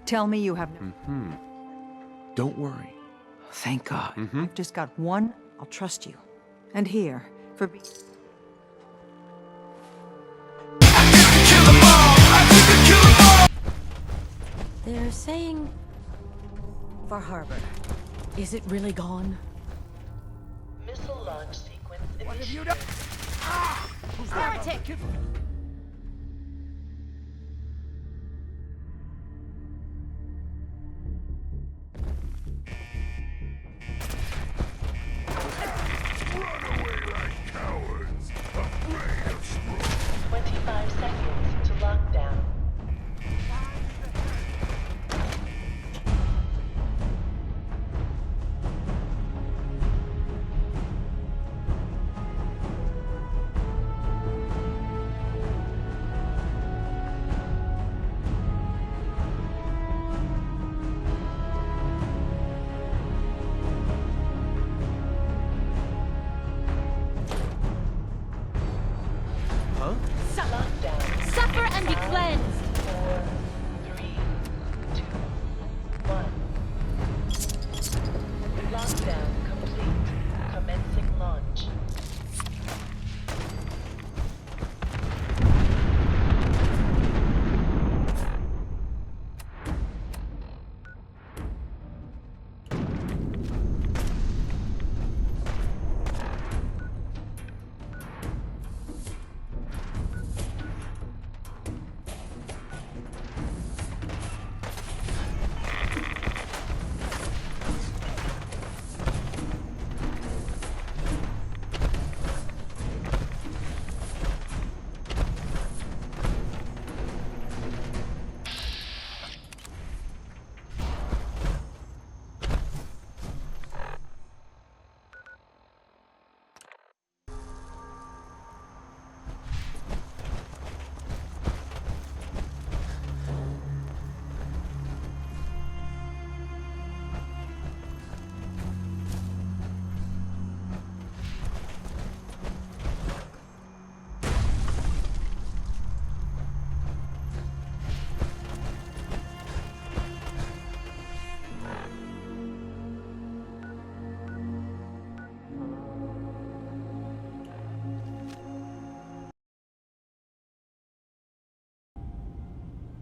tell me you have no... Don't worry. Thank God. I've just got one, I'll trust you. And here, for being... They're saying... Far Harbor. Is it really gone? Missile launch sequence initiated. What have you done? Heretic! Run away like cowards, afraid of Sprung. 25 seconds to lockdown. Huh? Suffer and be cleansed! 4, 3, 2, 1. Lockdown complete. Commencing launch.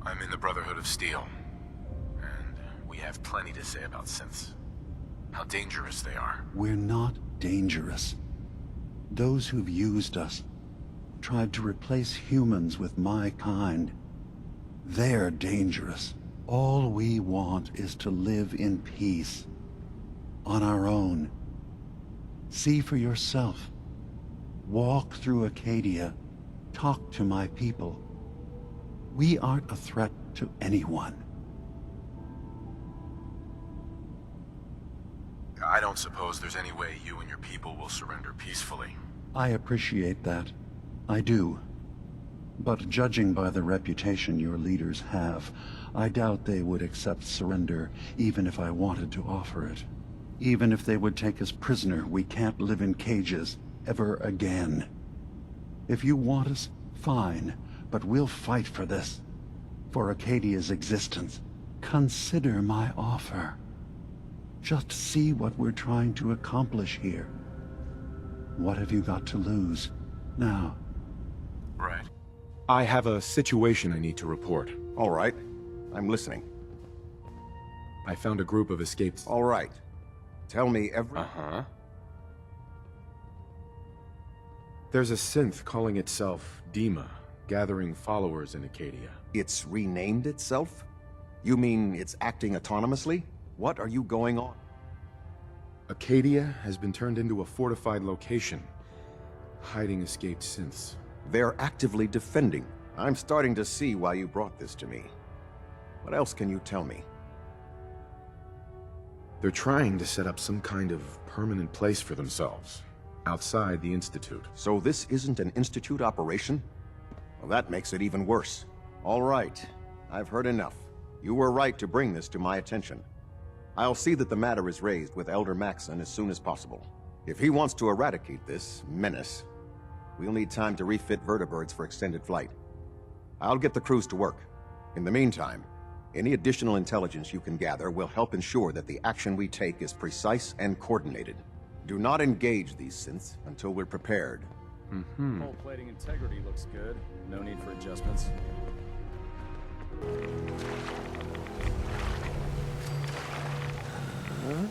I'm in the Brotherhood of Steel, and we have plenty to say about synths. How dangerous they are. We're not dangerous. Those who've used us, tried to replace humans with my kind, they're dangerous. All we want is to live in peace, on our own. See for yourself. Walk through Acadia, talk to my people. We aren't a threat to anyone. I don't suppose there's any way you and your people will surrender peacefully. I appreciate that. I do. But judging by the reputation your leaders have, I doubt they would accept surrender even if I wanted to offer it. Even if they would take us prisoner, we can't live in cages ever again. If you want us, fine, but we'll fight for this. For Acadia's existence. Consider my offer. Just see what we're trying to accomplish here. What have you got to lose? Now. Right. I have a situation I need to report. All right. I'm listening. I found a group of escaped... All right. Tell me every... Uh-huh. There's a synth calling itself DiMA, gathering followers in Acadia. It's renamed itself? You mean it's acting autonomously? What are you going on? Acadia has been turned into a fortified location, hiding escaped synths. They're actively defending. I'm starting to see why you brought this to me. What else can you tell me? They're trying to set up some kind of permanent place for themselves, outside the Institute. So this isn't an Institute operation? Well, that makes it even worse. All right, I've heard enough. You were right to bring this to my attention. I'll see that the matter is raised with Elder Maxson as soon as possible. If he wants to eradicate this menace, we'll need time to refit vertibirds for extended flight. I'll get the crews to work. In the meantime, any additional intelligence you can gather will help ensure that the action we take is precise and coordinated. Do not engage these synths until we're prepared. Hull plating integrity looks good. No need for adjustments. Huh?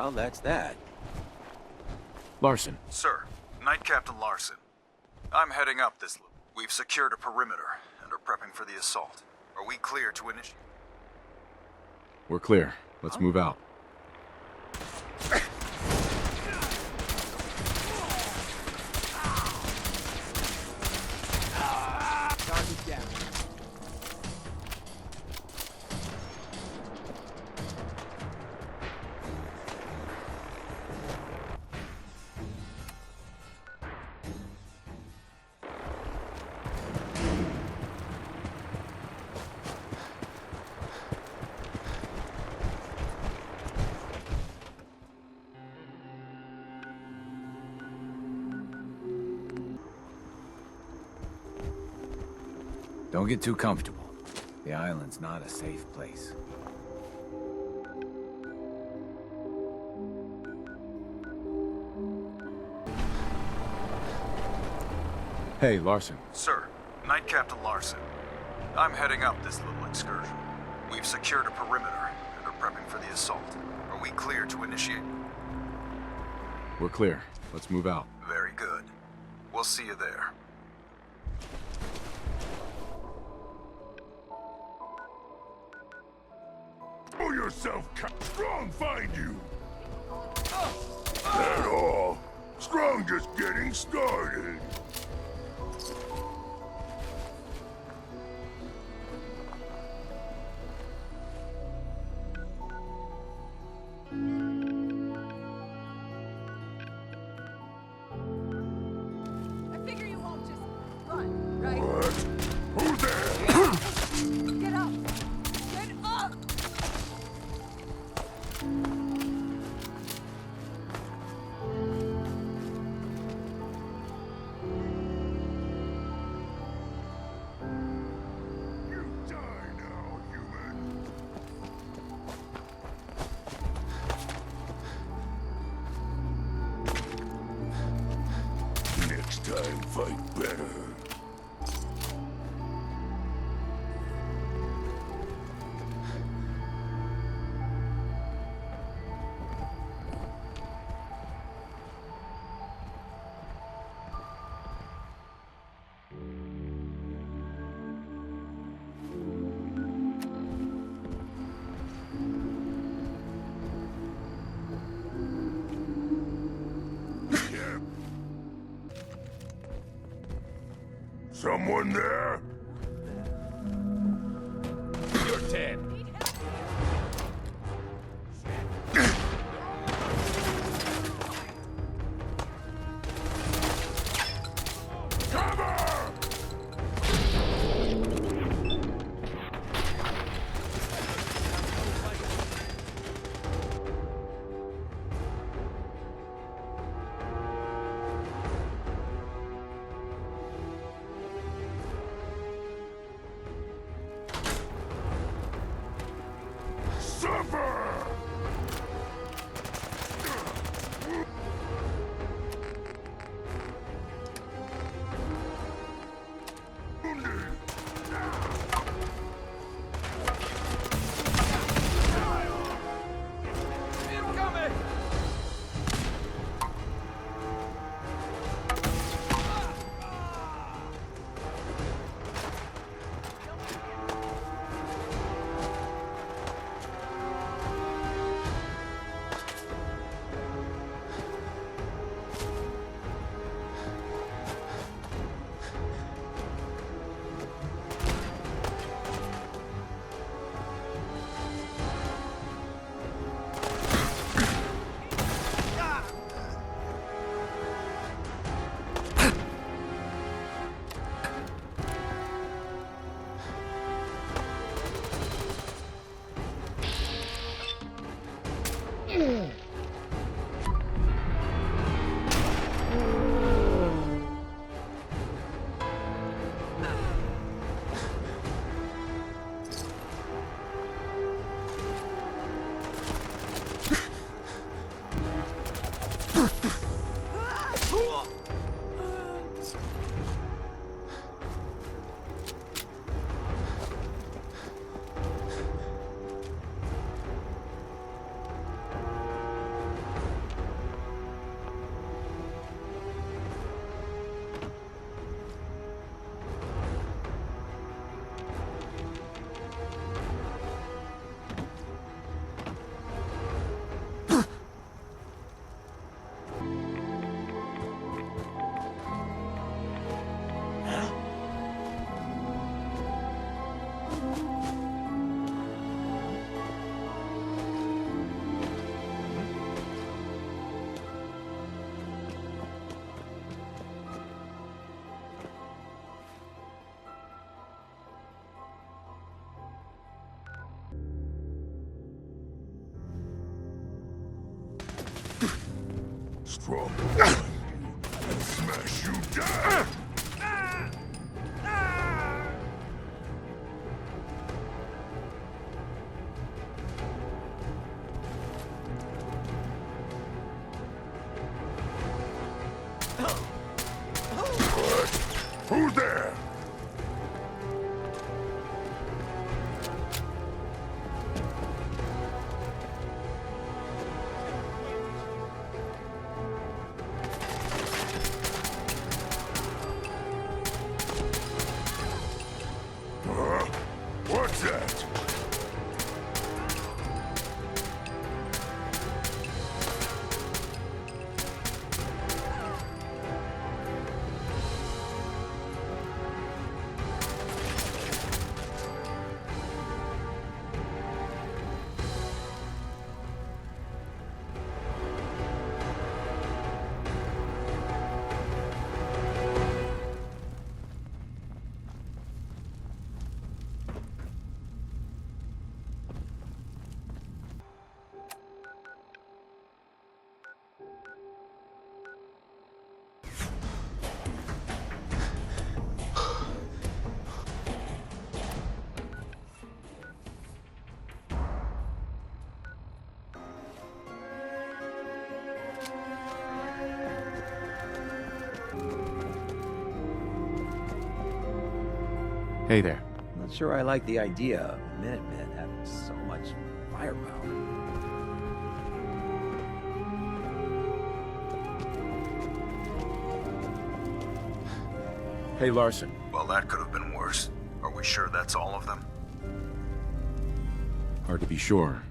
Well, that's that. Larson. Sir, Knight Captain Larson. I'm heading up this loop. We've secured a perimeter and are prepping for the assault. Are we clear to initiate? We're clear. Let's move out. Target down. Don't get too comfortable. The island's not a safe place. Hey, Larson. Sir, Knight Captain Larson. I'm heading up this little excursion. We've secured a perimeter and are prepping for the assault. Are we clear to initiate? We're clear. Let's move out. Very good. We'll see you there. Pull yourself, Strong find you! That all. Strong just getting started. I figure you won't just run, right? What? Who's there? Get up! Get up! You die now, human. Next time, fight better. Someone there? You're dead. Strong and smash you down. What? Who's there? What's that? Hey there. Not sure I like the idea of Minutemen having so much firepower. Hey, Larson. Well, that could have been worse. Are we sure that's all of them? Hard to be sure.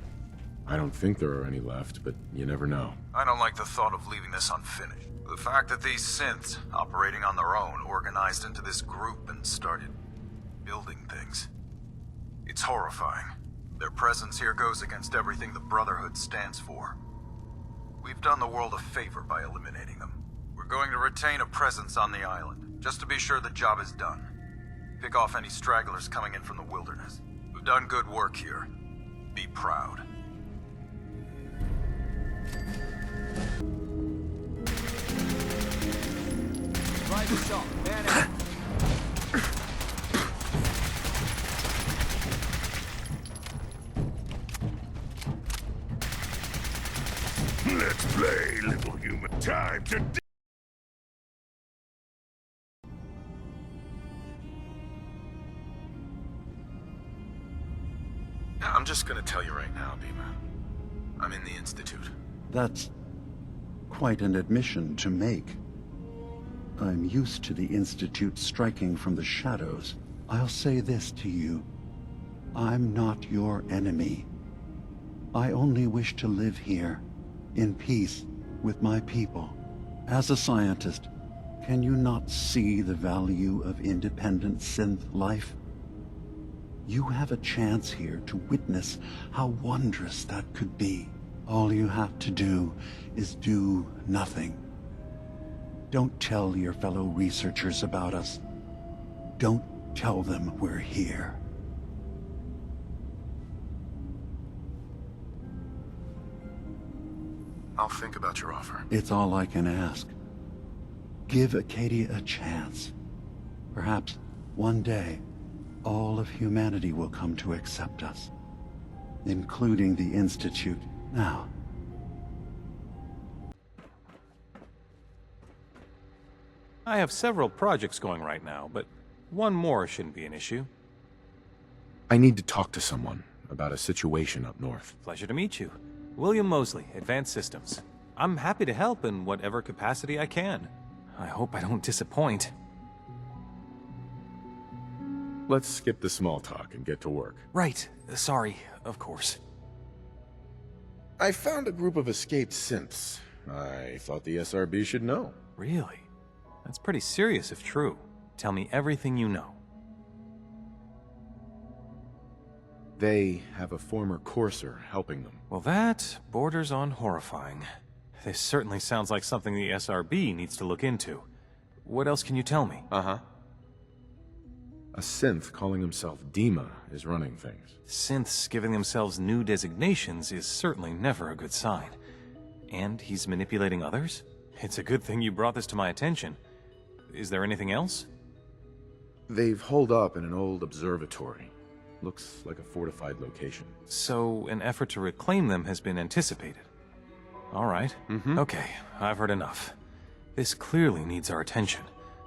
I don't think there are any left, but you never know. I don't like the thought of leaving this unfinished. The fact that these synths, operating on their own, organized into this group and started building things. It's horrifying. Their presence here goes against everything the Brotherhood stands for. We've done the world a favor by eliminating them. We're going to retain a presence on the island, just to be sure the job is done. Pick off any stragglers coming in from the wilderness. We've done good work here. Be proud. Ride the shot, man out. Let's play, little human. Time to I'm just gonna tell you right now, DiMA. I'm in the Institute. That's quite an admission to make. I'm used to the Institute striking from the shadows. I'll say this to you. I'm not your enemy. I only wish to live here, in peace, with my people. As a scientist, can you not see the value of independent synth life? You have a chance here to witness how wondrous that could be. All you have to do is do nothing. Don't tell your fellow researchers about us. Don't tell them we're here. I'll think about your offer. It's all I can ask. Give Acadia a chance. Perhaps one day, all of humanity will come to accept us, including the Institute. Now, I have several projects going right now, but one more shouldn't be an issue. I need to talk to someone about a situation up north. Pleasure to meet you. William Mosley, Advanced Systems. I'm happy to help in whatever capacity I can. I hope I don't disappoint. Let's skip the small talk and get to work. Right. Sorry, of course. I found a group of escaped synths. I thought the SRB should know. Really? That's pretty serious if true. Tell me everything you know. They have a former courser helping them. Well, that borders on horrifying. This certainly sounds like something the SRB needs to look into. What else can you tell me? Uh-huh. A synth calling himself DiMA is running things. Synths giving themselves new designations is certainly never a good sign. And he's manipulating others? It's a good thing you brought this to my attention. Is there anything else? They've holed up in an old observatory. Looks like a fortified location. So, an effort to reclaim them has been anticipated. All right. Okay, I've heard enough. This clearly needs our attention,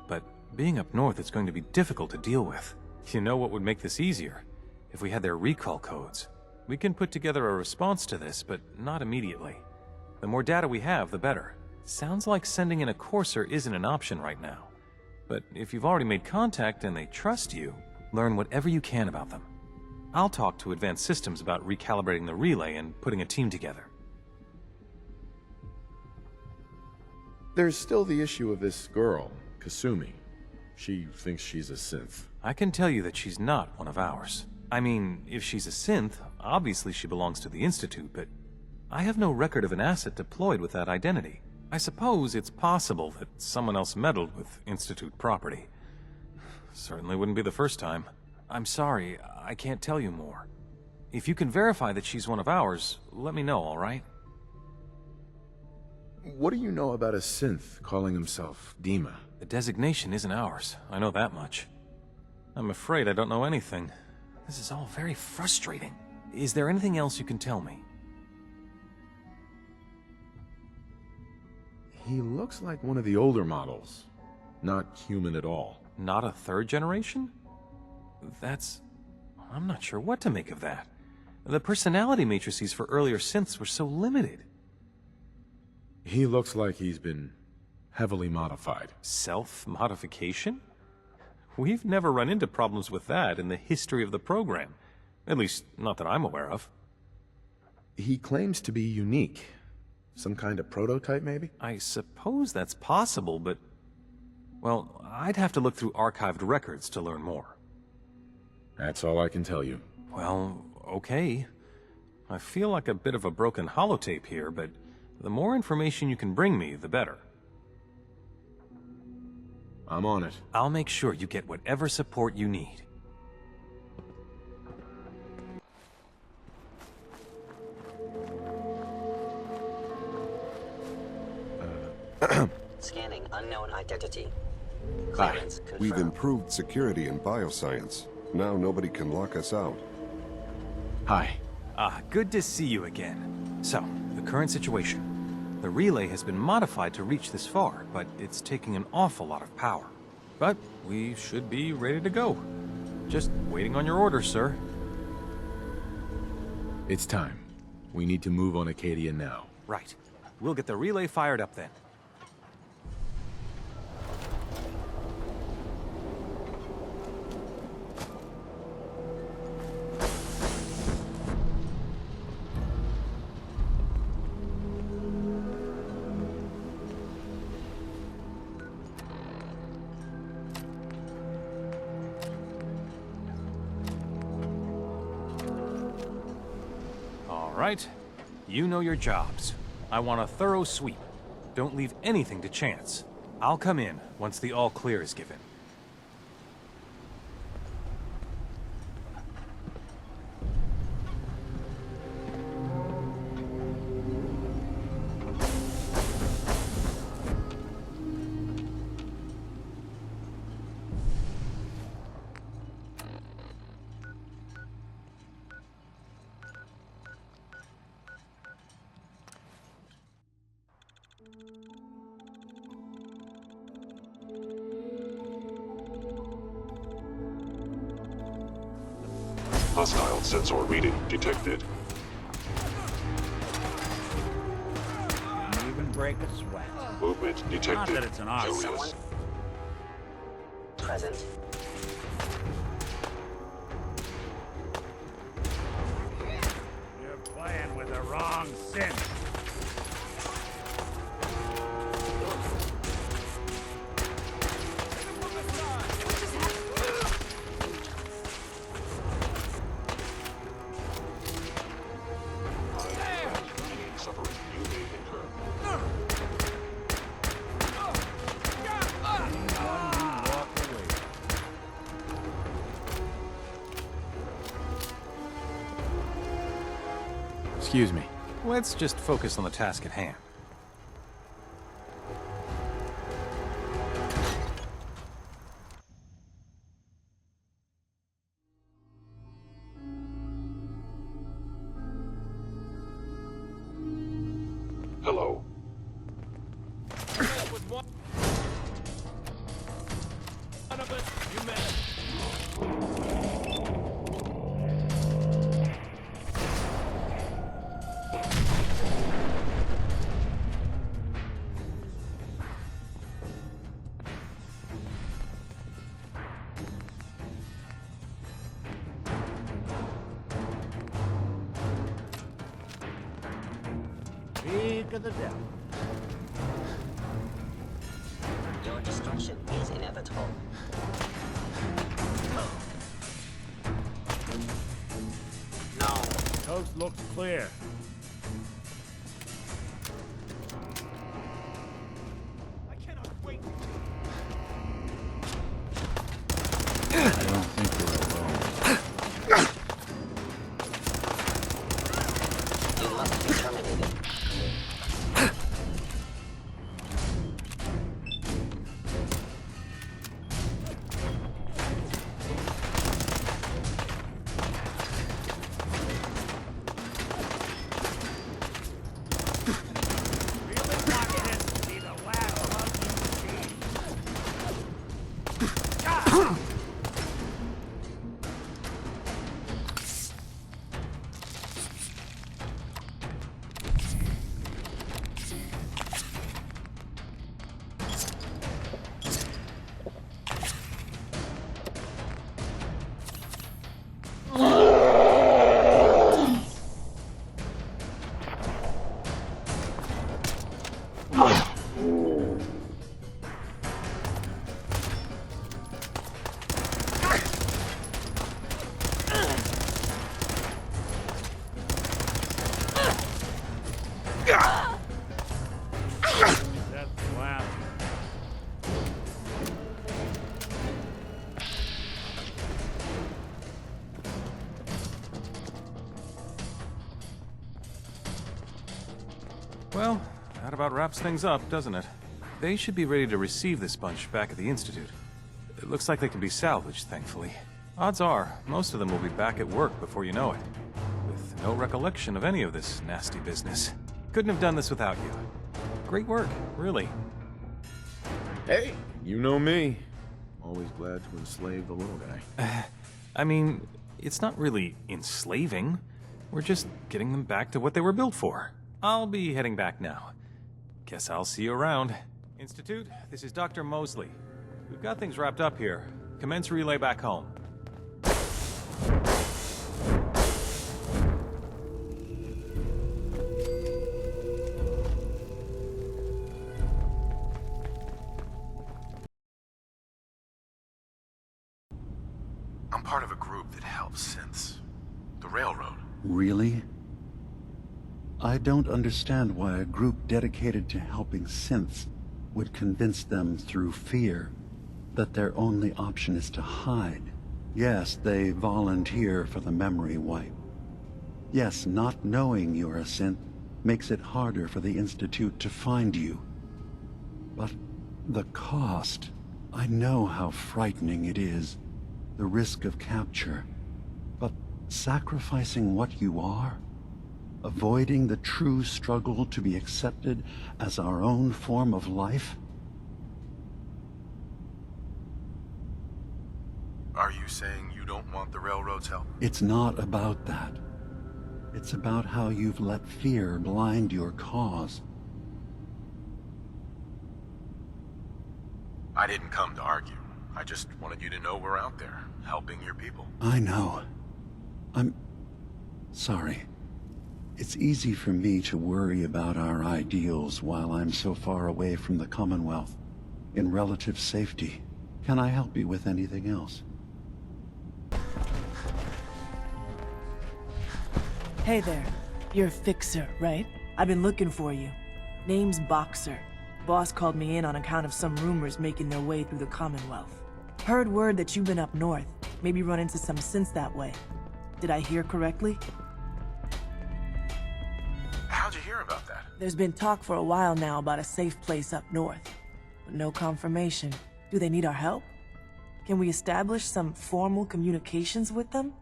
but being up north is going to be difficult to deal with. You know what would make this easier? If we had their recall codes. We can put together a response to this, but not immediately. The more data we have, the better. Sounds like sending in a courser isn't an option right now. But if you've already made contact and they trust you, learn whatever you can about them. I'll talk to Advanced Systems about recalibrating the relay and putting a team together. There's still the issue of this girl, Kasumi. She thinks she's a synth. I can tell you that she's not one of ours. I mean, if she's a synth, obviously she belongs to the Institute, but I have no record of an asset deployed with that identity. I suppose it's possible that someone else meddled with Institute property. Certainly wouldn't be the first time. I'm sorry, I can't tell you more. If you can verify that she's one of ours, let me know, all right? What do you know about a synth calling himself DiMA? The designation isn't ours, I know that much. I'm afraid I don't know anything. This is all very frustrating. Is there anything else you can tell me? He looks like one of the older models. Not human at all. Not a third generation? I'm not sure what to make of that. The personality matrices for earlier synths were so limited. He looks like he's been heavily modified. Self-modification? We've never run into problems with that in the history of the program. At least, not that I'm aware of. He claims to be unique. Some kind of prototype, maybe? I suppose that's possible, but... well, I'd have to look through archived records to learn more. That's all I can tell you. Well, okay. I feel like a bit of a broken holotape here, but the more information you can bring me, the better. I'm on it. I'll make sure you get whatever support you need. Scanning unknown identity. Hi. We've improved security in bioscience. Now nobody can lock us out. Hi. Good to see you again. So, the current situation. The relay has been modified to reach this far, but it's taking an awful lot of power. But we should be ready to go. Just waiting on your orders, sir. It's time. We need to move on Acadia now. Right. We'll get the relay fired up then. Right? You know your jobs. I want a thorough sweep. Don't leave anything to chance. I'll come in once the all clear is given. Hostile sensor reading detected. Can't even break a sweat. Movement detected. Not that it's an option. Curious. Present. You're playing with the wrong synth. Excuse me. Let's just focus on the task at hand. Hello. Speak of the devil. Your destruction is inevitable. Coast looks clear. I don't think we're alone. You must be terminated. Well, that about wraps things up, doesn't it? They should be ready to receive this bunch back at the Institute. It looks like they can be salvaged, thankfully. Odds are, most of them will be back at work before you know it. With no recollection of any of this nasty business. Couldn't have done this without you. Great work, really. Hey, you know me. Always glad to enslave the little guy. I mean, it's not really enslaving. We're just getting them back to what they were built for. I'll be heading back now. Guess I'll see you around. Institute, this is Dr. Mosley. We've got things wrapped up here. Commence relay back home. I'm part of a group that helps synths. The Railroad. Really? I don't understand why a group dedicated to helping synths would convince them through fear that their only option is to hide. Yes, they volunteer for the memory wipe. Yes, not knowing you're a synth makes it harder for the Institute to find you. But the cost, I know how frightening it is. The risk of capture. But sacrificing what you are? Avoiding the true struggle to be accepted as our own form of life? Are you saying you don't want the Railroad's help? It's not about that. It's about how you've let fear blind your cause. I didn't come to argue. I just wanted you to know we're out there, helping your people. I know. I'm sorry. It's easy for me to worry about our ideals while I'm so far away from the Commonwealth, in relative safety. Can I help you with anything else? Hey there. You're a fixer, right? I've been looking for you. Name's Boxer. Boss called me in on account of some rumors making their way through the Commonwealth. Heard word that you've been up north. Maybe run into some synths that way. Did I hear correctly? hear about that? There's been talk for a while now about a safe place up north, but no confirmation. Do they need our help? Can we establish some formal communications with them?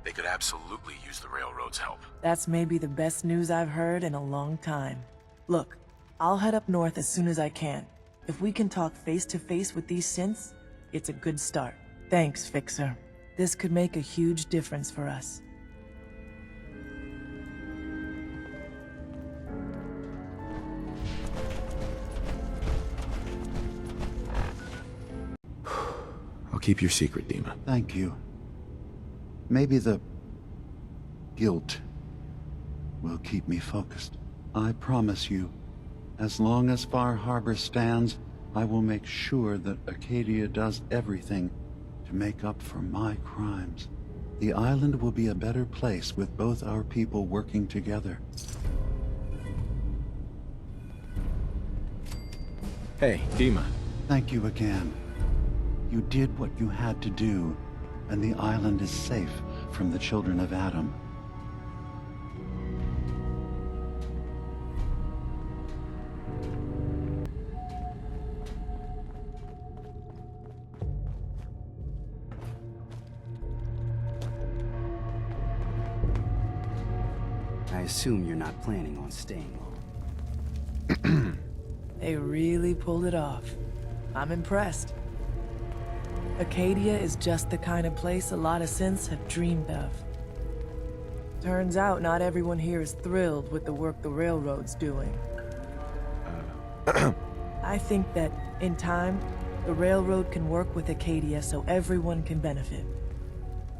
They could absolutely use the railroad's help. That's maybe the best news I've heard in a long time. Look, I'll head up north as soon as I can. If we can talk face to face with these synths, it's a good start. Thanks, Fixer. This could make a huge difference for us. I'll keep your secret, DiMA. Thank you. Maybe the guilt will keep me focused. I promise you, as long as Far Harbor stands, I will make sure that Acadia does everything to make up for my crimes. The island will be a better place with both our people working together. Hey, DiMA. Thank you again. You did what you had to do, and the island is safe from the children of Adam. I assume you're not planning on staying long. They really pulled it off. I'm impressed. Acadia is just the kind of place a lot of synths have dreamed of. Turns out not everyone here is thrilled with the work the railroad's doing. I think that, in time, the railroad can work with Acadia so everyone can benefit.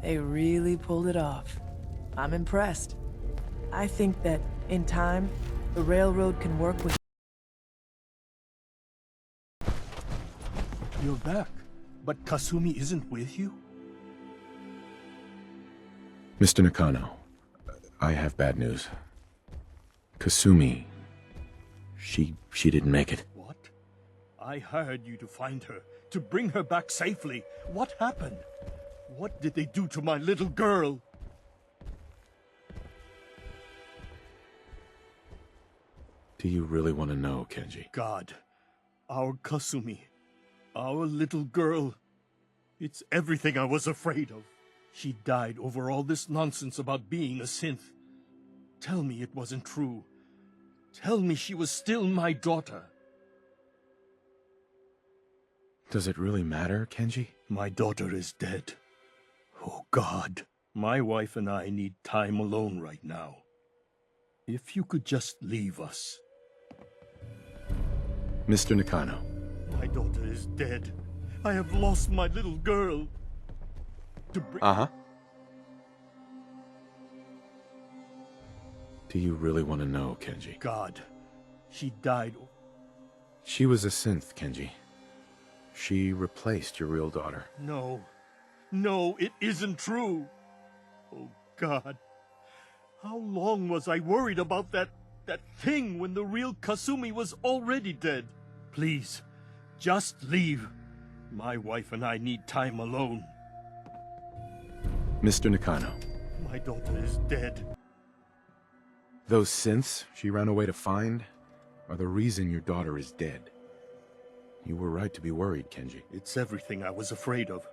They really pulled it off. I'm impressed. I think that, in time, the railroad can work with... You're back, but Kasumi isn't with you? Mr. Nakano, I have bad news. Kasumi, she didn't make it. What? I hired you to find her, to bring her back safely. What happened? What did they do to my little girl? Do you really want to know, Kenji? God, our Kasumi, our little girl. It's everything I was afraid of. She died over all this nonsense about being a synth. Tell me it wasn't true. Tell me she was still my daughter. Does it really matter, Kenji? My daughter is dead. Oh God, my wife and I need time alone right now. If you could just leave us. Mr. Nakano. My daughter is dead. I have lost my little girl. Uh-huh. Do you really want to know, Kenji? God, she died. She was a synth, Kenji. She replaced your real daughter. No. No, it isn't true. Oh, God. How long was I worried about that thing when the real Kasumi was already dead? Please, just leave. My wife and I need time alone. Mr. Nakano. My daughter is dead. Those synths she ran away to find are the reason your daughter is dead. You were right to be worried, Kenji. It's everything I was afraid of.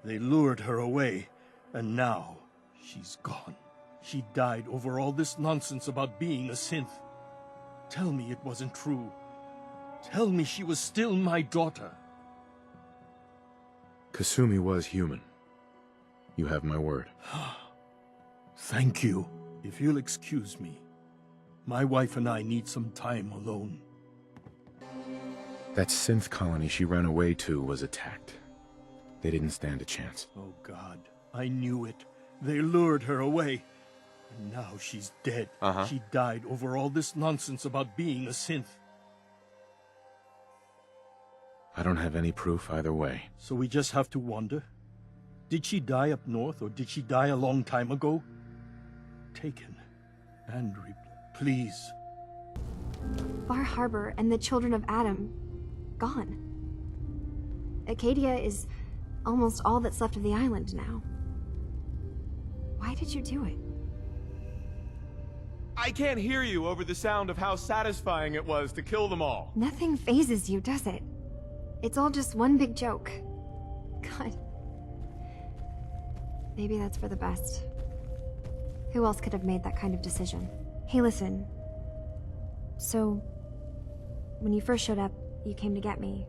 They lured her away, and now she's gone. She died over all this nonsense about being a synth. Tell me it wasn't true. Tell me she was still my daughter. Kasumi was human. You have my word. Thank you. If you'll excuse me, my wife and I need some time alone. That synth colony she ran away to was attacked. They didn't stand a chance. Oh God, I knew it. They lured her away. And now she's dead. She died over all this nonsense about being a synth. I don't have any proof either way. So we just have to wonder? Did she die up north, or did she die a long time ago? Taken. Avery, please. Far Harbor and the children of Adam, gone. Acadia is almost all that's left of the island now. Why did you do it? I can't hear you over the sound of how satisfying it was to kill them all. Nothing phases you, does it? It's all just one big joke. God. Maybe that's for the best. Who else could have made that kind of decision? Hey, listen. So, when you first showed up, you came to get me,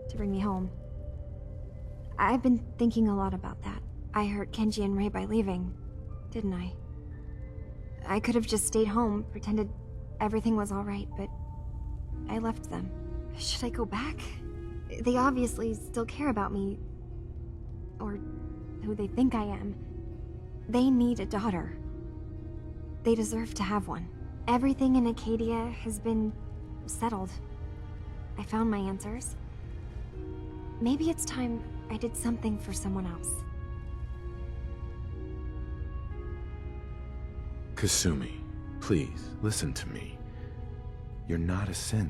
to bring me home. I've been thinking a lot about that. I hurt Kenji and Rei by leaving, didn't I? I could have just stayed home, pretended everything was alright, but I left them. Should I go back? They obviously still care about me. Or who they think I am. They need a daughter. They deserve to have one. Everything in Acadia has been settled. I found my answers. Maybe it's time I did something for someone else. Kasumi, please, listen to me. You're not a synth.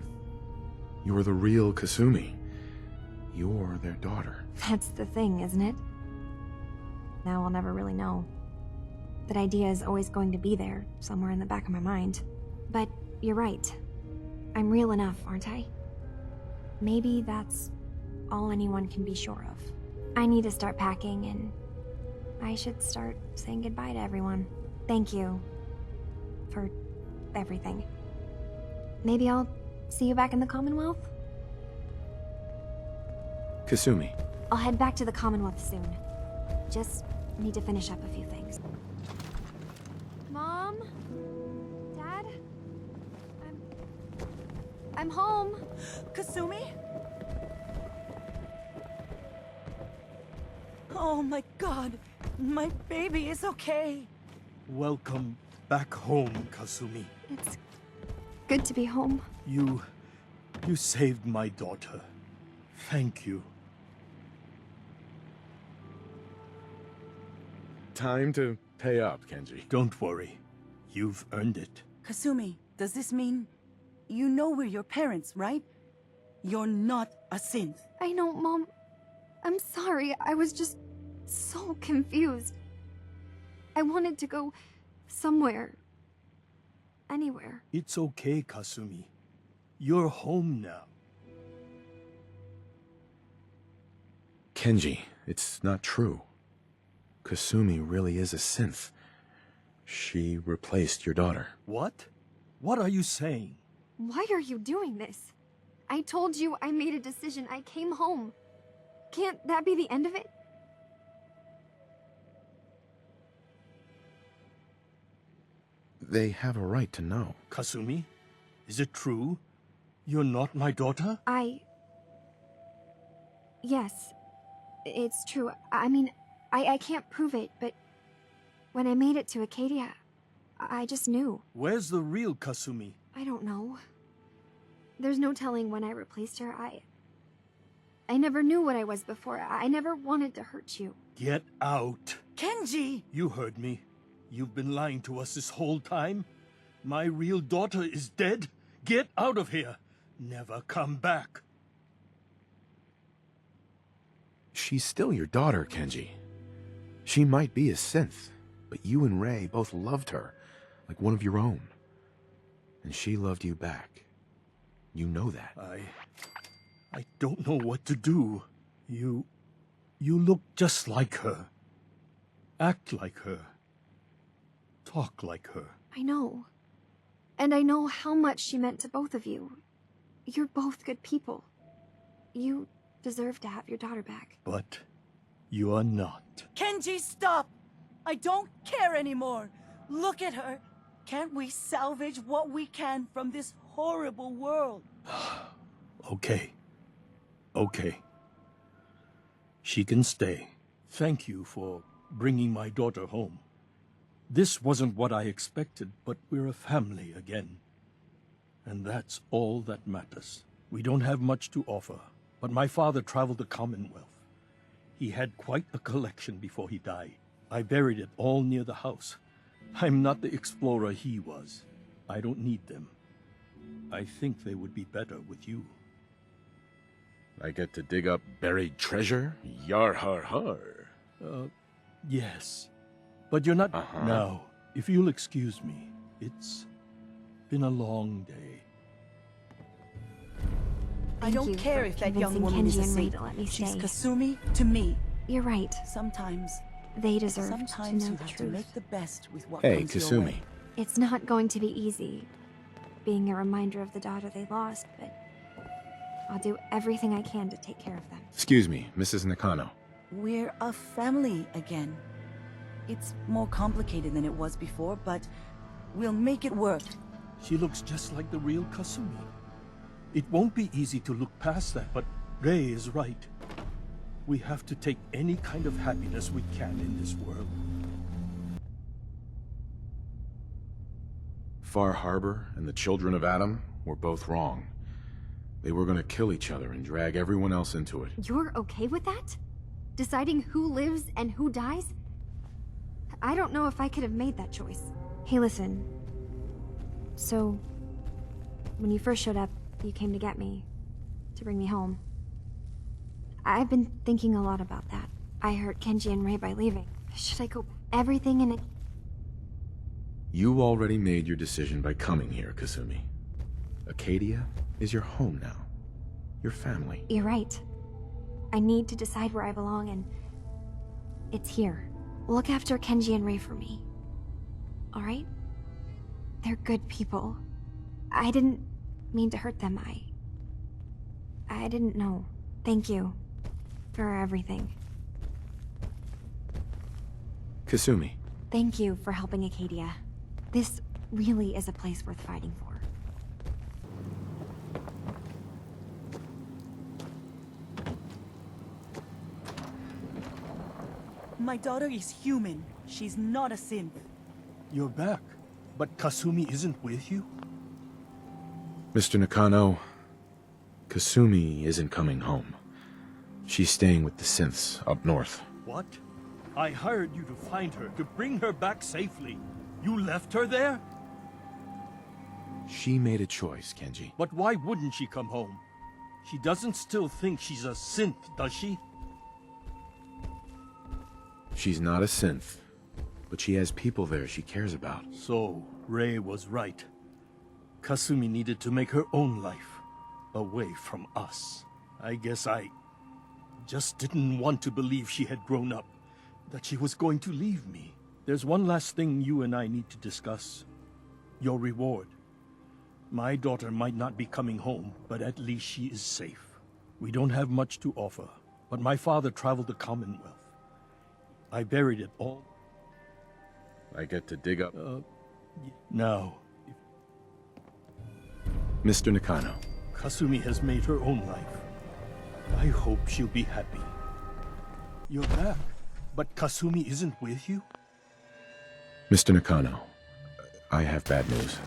You're the real Kasumi. You're their daughter. That's the thing, isn't it? Now I'll never really know. That idea is always going to be there, somewhere in the back of my mind. But you're right. I'm real enough, aren't I? Maybe that's all anyone can be sure of. I need to start packing, and I should start saying goodbye to everyone. Thank you for everything. Maybe I'll see you back in the Commonwealth? Kasumi. I'll head back to the Commonwealth soon. Just need to finish up a few things. Mom? Dad? I'm home. Kasumi? Oh my god, my baby is okay. Welcome back home, Kasumi. It's good to be home. You saved my daughter. Thank you. Time to pay up, Kenji. Don't worry. You've earned it. Kasumi, does this mean you know we're your parents, right? You're not a synth. I know, Mom. I'm sorry. I was just so confused. I wanted to go somewhere. Anywhere. It's okay, Kasumi. You're home now. Kenji, it's not true. Kasumi really is a synth. She replaced your daughter. What? What are you saying? Why are you doing this? I told you I made a decision. I came home. Can't that be the end of it? They have a right to know. Kasumi, is it true? You're not my daughter? Yes. It's true. I mean, I can't prove it, but when I made it to Acadia, I just knew. Where's the real Kasumi? I don't know. There's no telling when I replaced her. I never knew what I was before. I never wanted to hurt you. Get out. Kenji! You heard me. You've been lying to us this whole time. My real daughter is dead. Get out of here. Never come back. She's still your daughter, Kenji. She might be a synth, but you and Rei both loved her, like one of your own. And she loved you back. You know that. I don't know what to do. You look just like her. Act like her. Talk like her. I know. And I know how much she meant to both of you. You're both good people. You deserve to have your daughter back. But you are not. Kenji, stop! I don't care anymore. Look at her. Can't we salvage what we can from this horrible world? Okay. Okay. She can stay. Thank you for bringing my daughter home. This wasn't what I expected, but we're a family again. And that's all that matters. We don't have much to offer, but my father traveled the Commonwealth. He had quite a collection before he died. I buried it all near the house. I'm not the explorer he was. I don't need them. I think they would be better with you. I get to dig up buried treasure? Yar har har. Yes. But you're not... Now, if you'll excuse me, It's been a long day. I don't care if that young woman is a saint. She's Kasumi to me. You're right. Sometimes they deserve Sometimes to know you the have truth. to make the best with what Hey, comes your Kasumi. way. It's not going to be easy, being a reminder of the daughter they lost, but I'll do everything I can to take care of them. Excuse me, Mrs. Nakano. We're a family again. It's more complicated than it was before, but we'll make it work. She looks just like the real Kasumi. It won't be easy to look past that, but Rei is right. We have to take any kind of happiness we can in this world. Far Harbor and the Children of Adam were both wrong. They were going to kill each other and drag everyone else into it. You're okay with that? Deciding who lives and who dies? I don't know if I could have made that choice. Hey, listen. So, when you first showed up, you came to get me, to bring me home. I've been thinking a lot about that. I hurt Kenji and Rei by leaving. Should I go everything in it? You already made your decision by coming here, Kasumi. Acadia is your home now. Your family. You're right. I need to decide where I belong, and it's here. Look after Kenji and Rei for me. Alright? They're good people. I didn't mean to hurt them. I didn't know. Thank you for everything. Kasumi. Thank you for helping Acadia. This really is a place worth fighting for. My daughter is human. She's not a synth. You're back, but Kasumi isn't with you? Mr. Nakano, Kasumi isn't coming home. She's staying with the synths up north. What? I hired you to find her, to bring her back safely. You left her there? She made a choice, Kenji. But why wouldn't she come home? She doesn't still think she's a synth, does she? She's not a synth, but she has people there she cares about. So, Rei was right. Kasumi needed to make her own life, away from us. I guess I just didn't want to believe she had grown up, that she was going to leave me. There's one last thing you and I need to discuss. Your reward. My daughter might not be coming home, but at least she is safe. We don't have much to offer, but my father traveled the Commonwealth. I buried it all. I get to dig up... Now, Mr. Nakano. Kasumi has made her own life. I hope she'll be happy. You're back, but Kasumi isn't with you? Mr. Nakano, I have bad news.